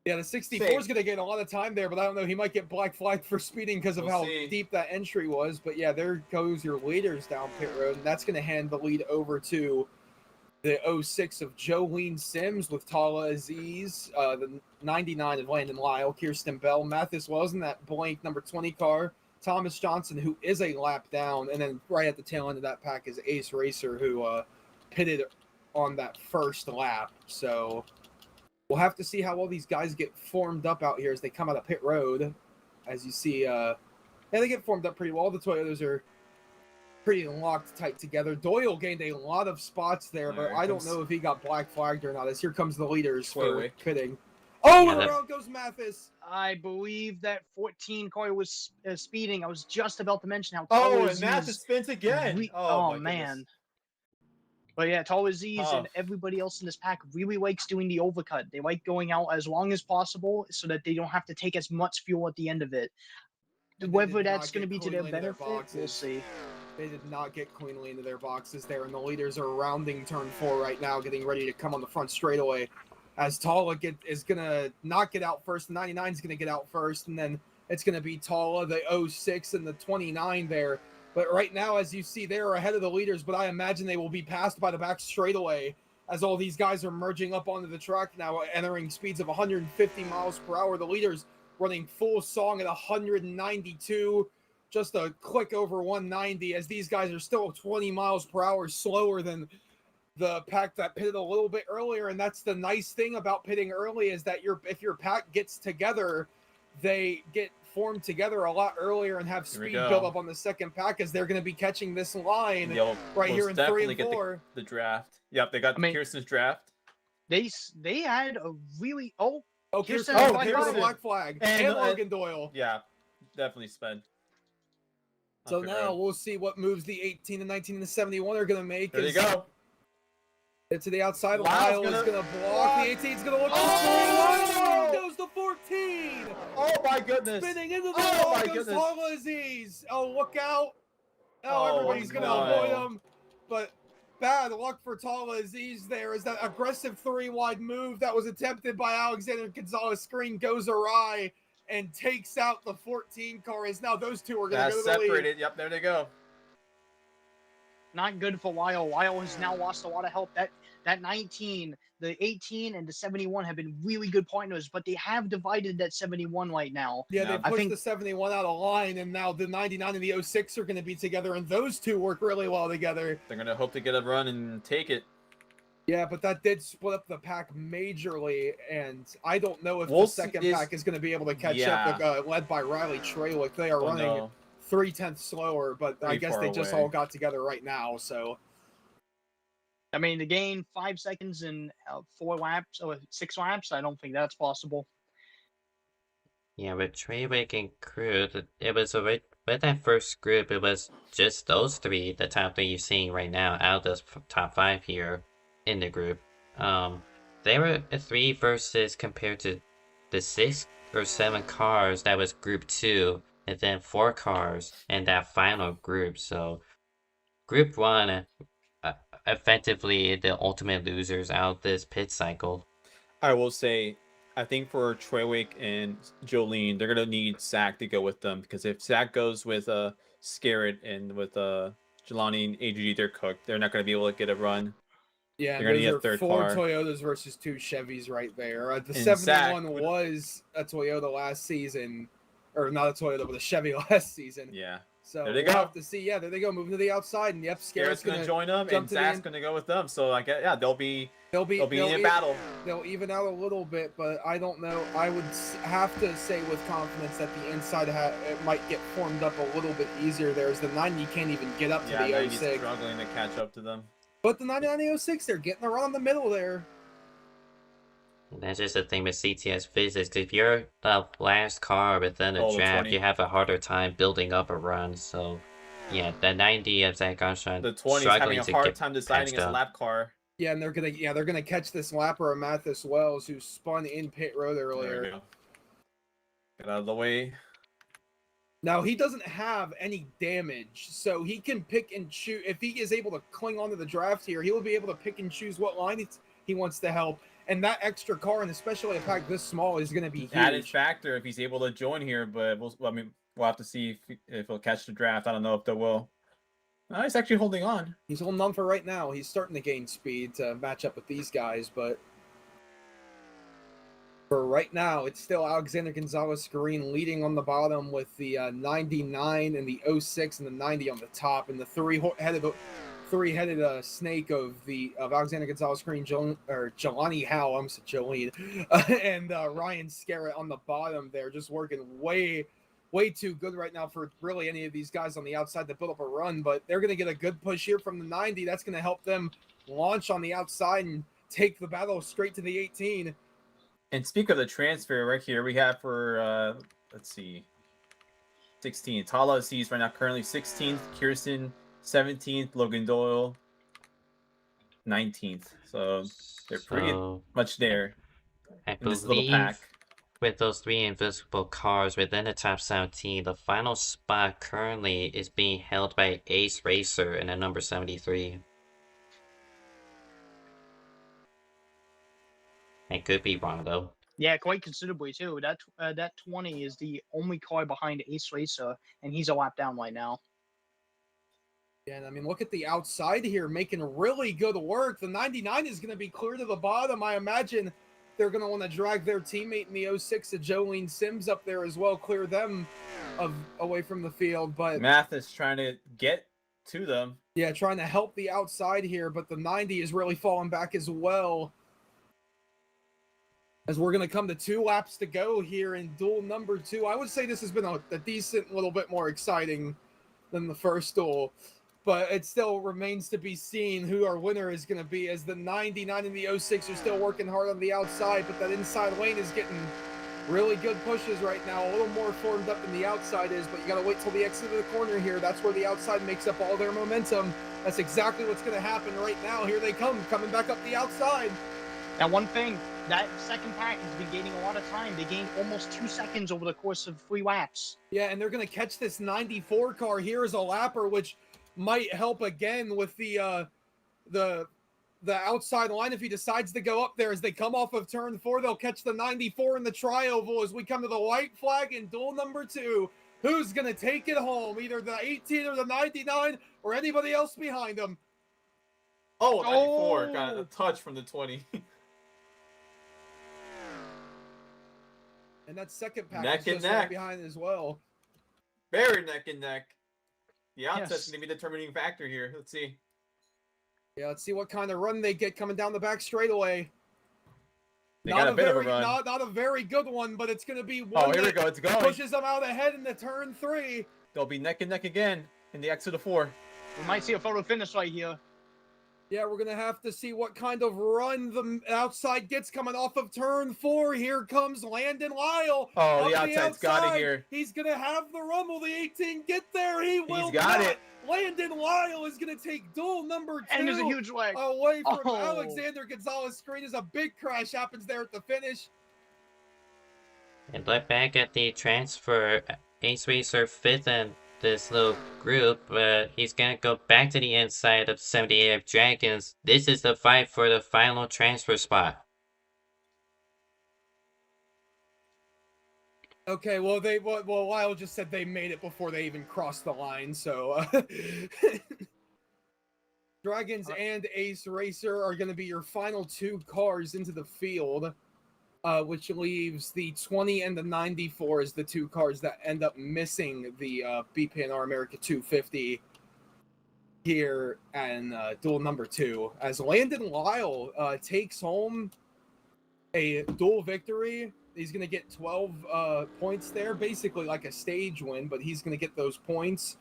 Yeah, the 64 is going to get a lot of time there, but I don't know. He might get black flagged for speeding because of We'll how see. deep that entry was. But yeah, there goes your leaders down pit road, and that's going to hand the lead over to the 06 of Jolene Sims with Tala Aziz, the 99 of Landon Lyle, Kirsten Bell, Mathis Wells in that blank number 20 car, Thomas Johnson, who is a lap down, and then right at the tail end of that pack is Ace Racer, who pitted on that first lap. So we'll have to see how all these guys get formed up out here as they come out of pit road. As you see, they get formed up pretty well. The Toyotas are pretty locked tight together. Doyle gained a lot of spots there, but I don't know if he got black flagged or not, as here comes the leaders for pitting. Oh, and around goes Mathis. I believe that 14 car was speeding. I was just about to mention how Oh, Tall and Mathis spins again. Oh my man. goodness. But yeah, Tall Aziz Tough. and everybody else in this pack really likes doing the overcut. They like going out as long as possible so that they don't have to take as much fuel at the end of it. Whether that's going to be to their benefit, we'll see. They did not get cleanly into their boxes there, and the leaders are rounding turn 4 right now, getting ready to come on the front straightaway. As Tala is going to not get out first, the 99 is going to get out first, and then it's going to be Tala, the 06, and the 29 there. But right now, as you see, they're ahead of the leaders, but I imagine they will be passed by the back straightaway as all these guys are merging up onto the track now, entering speeds of 150 miles per hour. The leaders running full song at 192, just a click over 190, as these guys are still 20 miles per hour slower than the pack that pitted a little bit earlier. And that's the nice thing about pitting early, is that if your pack gets together, they get formed together a lot earlier and have speed build up on the second pack, as they're going to be catching this line right here in 3 and 4. The draft. Yep, they got Kirsten's draft. They had a really Kirsten black flag and Logan Doyle. Yeah, definitely sped. So now we'll see what moves the 18, the 19, and the 71 are going to make. There you go. It's to the outside. Lyle is going to block. The 18 is going to look for 3. Goes to 14. Oh my goodness. Spinning into the wall goes Tala Aziz. Oh, look out. Oh, everybody's going to avoid him. But bad luck for Tala Aziz there as that aggressive 3-wide move that was attempted by Alexander Gonzalez screen goes awry and takes out the 14 car. As now those two are going to go to the lead. Separated. Yep, there they go. Not good for Lyle. Lyle has now lost a lot of help. That 19, the 18, and the 71 have been really good partners, but they have divided that 71 right now. Yeah, Yeah, they I pushed think the 71 out of line, and now the 99 and the 06 are going to be together, and those two work really well together. They're gonna hope to get a run and take it. Yeah, but that did split up the pack majorly, and I don't know if the Wolves second is- pack is going to be able to catch Yeah. up, led by Riley Traywick. They are Oh, running no. 3/10 slower, but I Pretty guess far they just away. all got together right now, so. I mean, to gain 5 seconds in 4 laps or 6 laps, I don't think that's possible. Yeah, with Treywick and crew, it was with that first group, it was just those three, the top three you're seeing right now, out of the top 5 here in the group. They were a 3 versus compared to the 6 or 7 cars that was group 2, and then 4 cars in that final group. So, group 1, effectively the ultimate losers out this pit cycle. I will say, I think for Treywick and Jolene, they're gonna need Zach to go with them, because if Zach goes with Scarrett and with Jelani and AGG, they're cooked. They're not gonna be able to get a run. Yeah, They're gonna those need a are third 4 car. Toyotas versus 2 Chevys right there. The And 71 Zach would- was a Toyota last season, or not a Toyota, but a Chevy last season. Yeah. So There they we'll go. have to see. Yeah, there they go, moving to the outside, and yep, Scarrett's gonna join them, jump and to the Zach's end. gonna go with them. So like, yeah, they'll be They'll in a battle. They'll even out a little bit, but I don't know. I would have to say with confidence that the inside it might get formed up a little bit easier. There's the 90 can't even get up to Yeah, the 90's 06. struggling to catch up to them. But the 99 and 06, they're getting around the middle there. That's just the thing with CTS physics. If you're the last car within a Oh, the draft, 20. you have a harder time building up a run. So, yeah, the 90 of Zach Armstrong The 20's having struggling a to hard get time deciding patched his up. lap car. Yeah, and they're gonna catch this lapper, Mathis Wells, who spun in pit road There we earlier. go. Get out of the way. Now he doesn't have any damage, so he can pick and choose. If he is able to cling onto the draft here, he will be able to pick and choose what line he wants to help. And that extra car, and especially a pack this small, is going to be huge. Added factor if he's able to join here, but we'll have to see if he'll catch the draft. I don't know if they will. No, he's actually holding on. He's holding on for right now. He's starting to gain speed to match up with these guys, but for right now, it's still Alexander Gonzalez Green leading on the bottom with the 99 and the 06 and the 90 on the top, and the three-headed snake of Alexander Gonzalez Green, Jelani Howe, I'm sorry, Jolene, and Ryan Scarrett on the bottom there, just working way too good right now for really any of these guys on the outside to build up a run. But they're going to get a good push here from the 90. That's going to help them launch on the outside and take the battle straight to the 18. And speak of the transfer right here, we have for let's see, 16. Tala sees right now currently 16th, Kirsten 17th, Logan Doyle 19th. So they're pretty much there I in this little pack. With those 3 invisible cars within the top 17, the final spot currently is being held by Ace Racer in a number 73. I could be wrong though. Yeah, quite considerably too. That 20 is the only car behind Ace Racer, and he's a lap down right now. Yeah, and I mean, look at the outside here, making really good work. The 99 is going to be clear to the bottom. I imagine they're going to want to drag their teammate in the 06 to Jolene Sims up there as well, clear them away from the field. But Mathis trying to get to them. Yeah, trying to help the outside here, but the 90 is really falling back as well. As we're going to come to 2 laps to go here in duel number 2. I would say this has been a decent little bit more exciting than the first duel. But it still remains to be seen who our winner is going to be, as the 99 and the 06 are still working hard on the outside, but that inside lane is getting really good pushes right now. A little more formed up than the outside is, but you got to wait till the exit of the corner here. That's where the outside makes up all their momentum. That's exactly what's going to happen right now. Here they come, coming back up the outside. Now, one thing, that second pack has been gaining a lot of time. They gained almost 2 seconds over the course of 3 laps. Yeah, and they're going to catch this 94 car here as a lapper, which might help again with the the outside line if he decides to go up there. As they come off of turn 4, they'll catch the 94 in the tri-oval as we come to the white flag in duel number 2. Who's going to take it home? Either the 18 or the 99 or anybody else behind him. Oh, 94 got a Oh. touch from the 20. And that second pack Neck is and just right neck. behind as well. Very neck and neck. The outset's Yes. going to be the determining factor here. Let's see. Yeah, let's see what kind of run they get coming down the back straightaway. They got a bit of a run. Not a very good one, but it's going to be one Oh, here we that go. It's going. pushes them out ahead in the turn 3. They'll be neck and neck again in the exit of 4. We might see a photo finish right here. Yeah, we're going to have to see what kind of run the outside gets coming off of turn 4. Here comes Landon Lyle. Oh, Up the outside's got it here. He's going to have the run. Will the 18 get there? He will got not. it. Landon Lyle is going to take duel number 2. And there's a huge leg. Away from Oh. Alexander Gonzalez screen as a big crash happens there at the finish. And look back at the transfer. Ace Racer 5th in this little group, but he's gonna go back to the inside of 78 Dragons. This is the fight for the final transfer spot. Okay, well Lyle just said they made it before they even crossed the line, so Dragons and Ace Racer are going to be your final 2 cars into the field, which leaves the 20 and the 94 as the 2 cars that end up missing the BPNR America 250 here and duel number 2, as Landon Lyle takes home a duel victory. He's going to get 12 points there, basically like a stage win, but he's going to get those points.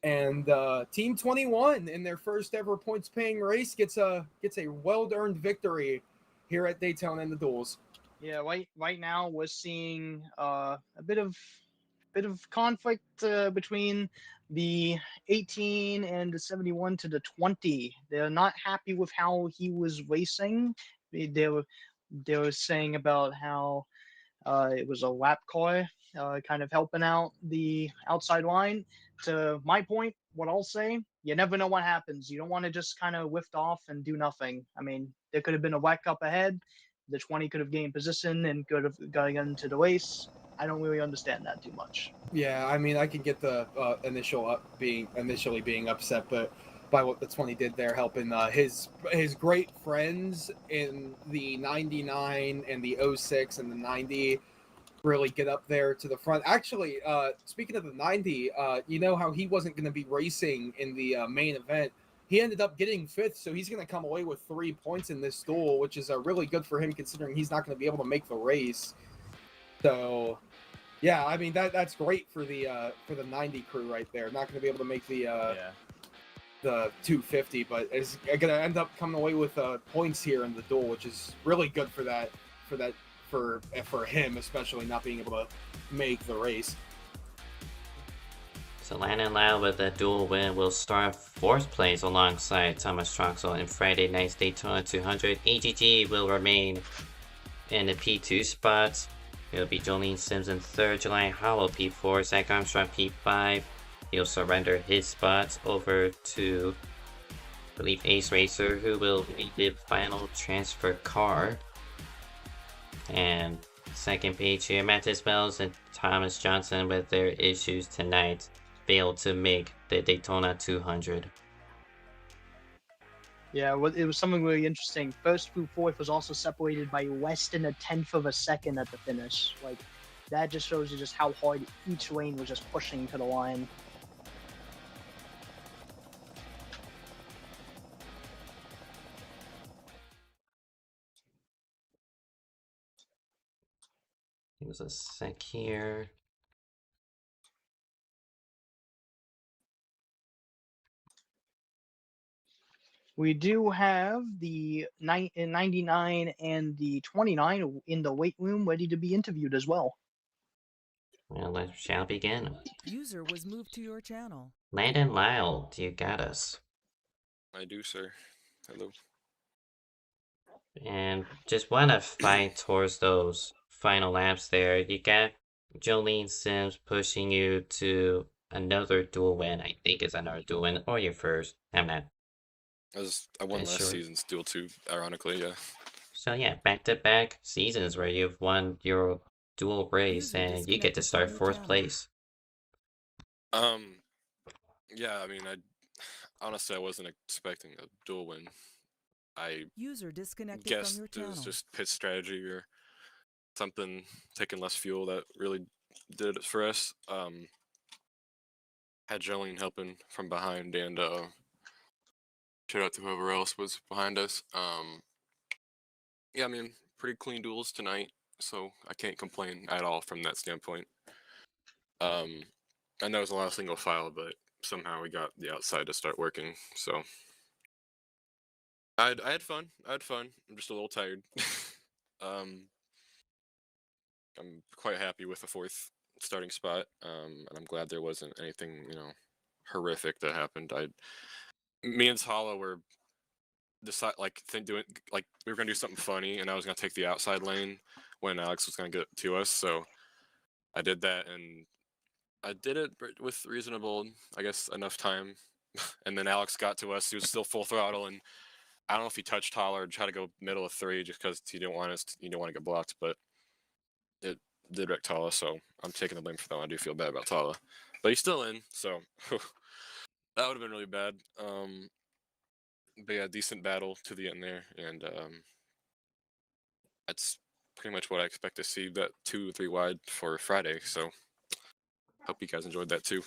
And Team 21 in their first ever points paying race gets a well-earned victory here at Daytona in the duels. Yeah, right now we're seeing a bit of conflict between the 18 and the 71 to the 20. They're not happy with how he was racing. They were saying about how it was a lap car, kind of helping out the outside line. To my point, what I'll say, you never know what happens. You don't want to just kind of whiff off and do nothing. I mean, there could have been a whack up ahead. The 20 could have gained position and could have got into the race. I don't really understand that too much. Yeah, I mean, I can get the initially being upset, but by what the 20 did there, helping his great friends in the 99 and the 06 and the 90 really get up there to the front. Actually, speaking of the 90, you know how he wasn't going to be racing in the main event. He ended up getting 5th, so he's going to come away with 3 points in this duel, which is really good for him considering he's not going to be able to make the race. So, yeah, I mean that's great for the 90 crew right there. Not going to be able to make the 250, but is going to end up coming away with points here in the duel, which is really good for him, especially not being able to make the race. So Landon Lyle with a dual win will start 4th place alongside Thomas Troxel in Friday night's Daytona 200. AGG will remain in the P2 spots. It'll be Jolene Sims in 3rd, July Howell P4, Zach Armstrong P5. He'll surrender his spots over to, I believe, Ace Racer, who will be the final transfer car. And second page here, Mattis Bells and Thomas Johnson with their issues tonight failed to make the Daytona 200. Yeah, well, it was something really interesting. First through 4th was also separated by less than a 1/10 of a second at the finish. Like, that just shows you just how hard each lane was just pushing to the line. Give us a sec here. We do have the 99 and the 29 in the weight room ready to be interviewed as well. Well, let shall begin. User was moved to your channel. Landon Lyle, do you got us? I do, sir. Hello. And just want to fight towards those final laps there. You got Jolene Sims pushing you to another dual win. I think it's another dual win, or your first. I'm not I won Yeah, last sure. season's Duel 2, ironically, yeah. So yeah, back-to-back seasons where you've won your dual race User and you get to disconnected start from your 4th channel. place. Yeah, I mean, I honestly I wasn't expecting a dual win. I User disconnected from guessed your it was channel. just pit strategy or something, taking less fuel that really did it for us. Had Jolene helping from behind, and shout out to whoever else was behind us. Yeah, I mean, pretty clean duels tonight, so I can't complain at all from that standpoint. I know it was a lot of single file, but somehow we got the outside to start working. So I had fun. I had fun. I'm just a little tired. um, I'm quite happy with the 4th starting spot, and I'm glad there wasn't anything horrific that happened. Me and Tala were doing like we were gonna do something funny, and I was gonna take the outside lane when Alex was gonna get to us. So I did that, and I did it with reasonable, I guess, enough time. And then Alex got to us. He was still full throttle, and I don't know if he touched Tala or tried to go middle of 3 just because he didn't want to get blocked, but it did wreck Tala. So I'm taking the blame for that one. I do feel bad about Tala, but he's still in. So that would have been really bad. But yeah, decent battle to the end there, and that's pretty much what I expect to see. That 2-3 wide for Friday. So hope you guys enjoyed that too.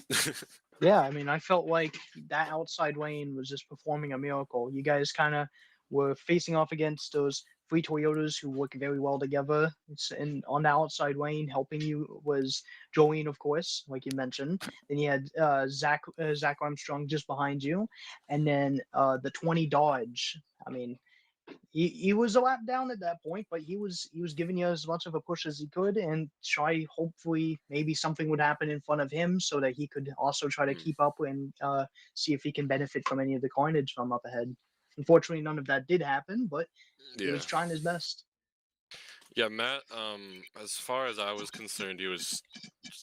Yeah, I mean, I felt like that outside lane was just performing a miracle. You guys kind of were facing off against those three Toyotas who work very well together. And on the outside lane, helping you was Jolene, of course, like you mentioned. Then you had Zach Armstrong just behind you, and then the 20 Dodge. I mean, he was a lap down at that point, but he was giving you as much of a push as he could and try hopefully maybe something would happen in front of him so that he could also try to keep up and see if he can benefit from any of the carnage from up ahead. Unfortunately, none of that did happen, but he Yeah. was trying his best. Yeah, Matt, as far as I was concerned, he was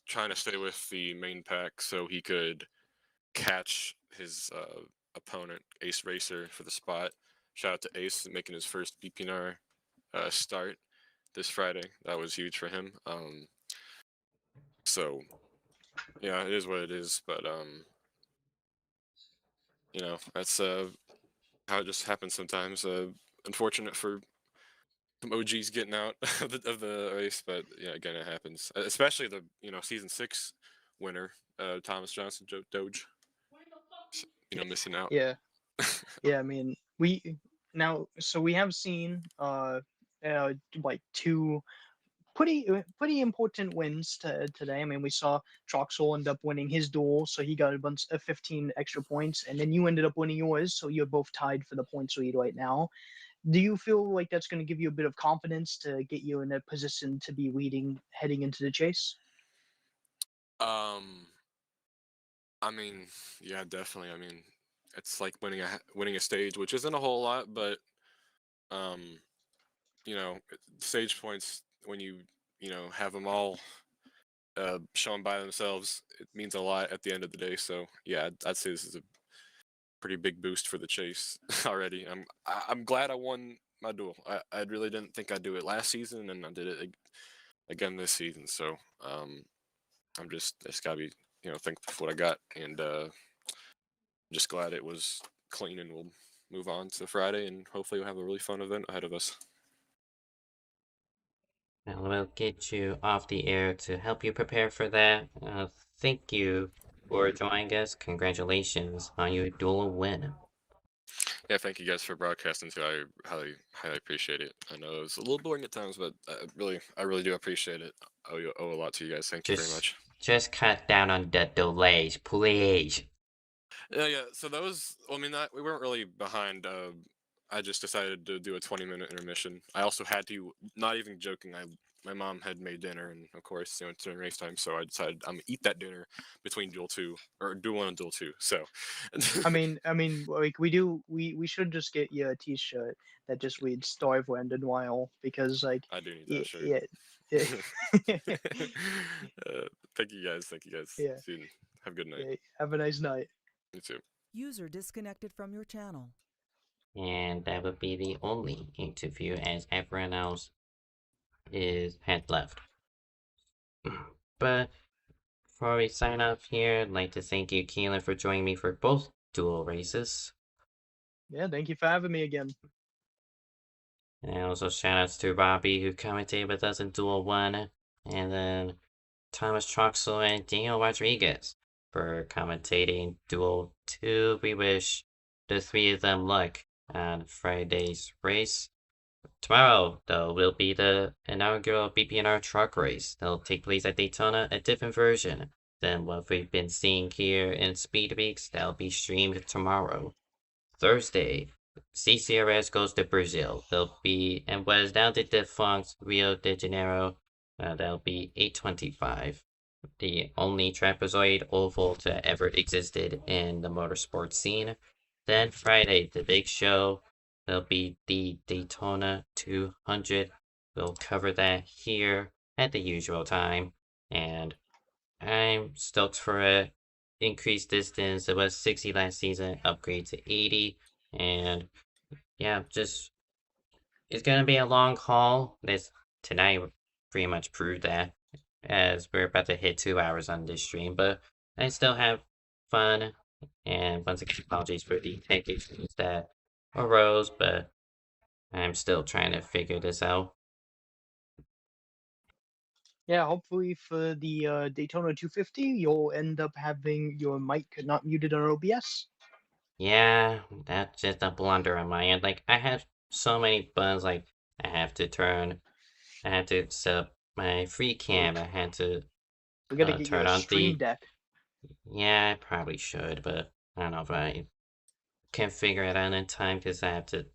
trying to stay with the main pack so he could catch his opponent, Ace Racer, for the spot. Shout out to Ace making his first BPNR start this Friday. That was huge for him. So yeah, it is what it is. But that's how it just happens sometimes. Unfortunate for some OGs getting out of the race, but yeah, again, it happens. Especially the season 6 winner, Thomas Johnson, Doge. Missing out. Yeah, yeah. I mean, we have seen like two pretty important wins today. I mean, we saw Troxel end up winning his duel, so he got a bunch of 15 extra points, and then you ended up winning yours, so you're both tied for the points lead right now. Do you feel like that's going to give you a bit of confidence to get you in a position to be leading heading into the chase? Um, I mean, yeah, definitely. I mean, it's like winning a stage, which isn't a whole lot, but um, stage points when you have them all shown by themselves, it means a lot at the end of the day. So yeah, I'd say this is a pretty big boost for the chase already. I'm glad I won my duel. I really didn't think I'd do it last season, and I did it again this season. So I'm just gotta be thankful for what I got, and just glad it was clean, and we'll move on to Friday, and hopefully we'll have a really fun event ahead of us. And we'll get you off the air to help you prepare for that. Thank you for joining us. Congratulations on your dual win. Yeah, thank you guys for broadcasting too. I highly appreciate it. I know it was a little boring at times, but I really do appreciate it. I owe a lot to you guys. Thank you very much. Just cut down on the delays, please. Yeah. So that was. Well, I mean, we weren't really behind. I just decided to do a 20-minute intermission. I also had to. Not even joking. My mom had made dinner, and of course, it's during race time, so I decided I'm gonna eat that dinner between duel 2 or duel 1 and duel 2. So. I mean, like we should just get you a T-shirt that just reads "Starve Land and While" because like I do need yeah, that shirt. yeah, Thank you guys. Thank you guys. yeah, See you. Have a good night. yeah. Have a nice night. You too. User disconnected from your channel. And that would be the only interview, as everyone else had left. But before we sign off here, I'd like to thank you, Keelan, for joining me for both duel races. Yeah, thank you for having me again. And also shout outs to Robbie, who commentated with us in Duel 1, and then Thomas Troxel and Daniel Rodriguez for commentating Duel 2. We wish the three of them luck on Friday's race. Tomorrow, though, will be the inaugural BPNR truck race. That'll take place at Daytona, a different version than what we've been seeing here in Speed Weeks. That'll be streamed tomorrow. Thursday, CCRS goes to Brazil. They'll be in what is now the defunct Rio de Janeiro. That'll be 825. The only trapezoid oval to ever existed in the motorsport scene. Then Friday, the big show. There'll be the Daytona 200. We'll cover that here at the usual time. And I'm stoked for it. Increased distance. It was 60 last season, upgrade to 80. And yeah, just it's gonna be a long haul. This tonight pretty much proved that, as we're about to hit 2 hours on this stream, but I still have fun. And once again, apologies for the tech issues that arose, but I'm still trying to figure this out. Yeah, hopefully for the Daytona 250, you'll end up having your mic not muted on OBS. Yeah, that's just a blunder on my end. Like, I have so many buttons, like, I had to set up my free cam, I had to We gotta get you turn a on stream the... deck. Yeah, I probably should, but I don't know if I can figure it out in time, because I have to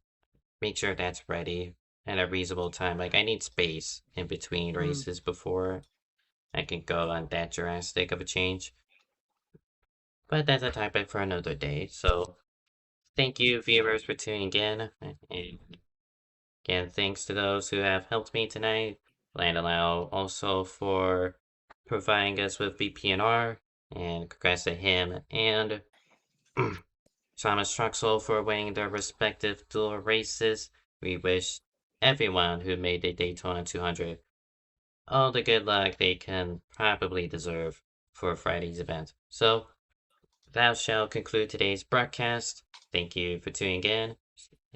make sure that's ready at a reasonable time. Like, I need space in between races before I can go on that drastic of a change. But that's a topic for another day. So, thank you, viewers, for tuning in. And again, thanks to those who have helped me tonight. Landalao also for providing us with BPNR. And congrats to him and Thomas Troxel for winning their respective dual races. We wish everyone who made the Daytona 200 all the good luck they can probably deserve for Friday's event. So, that shall conclude today's broadcast. Thank you for tuning in,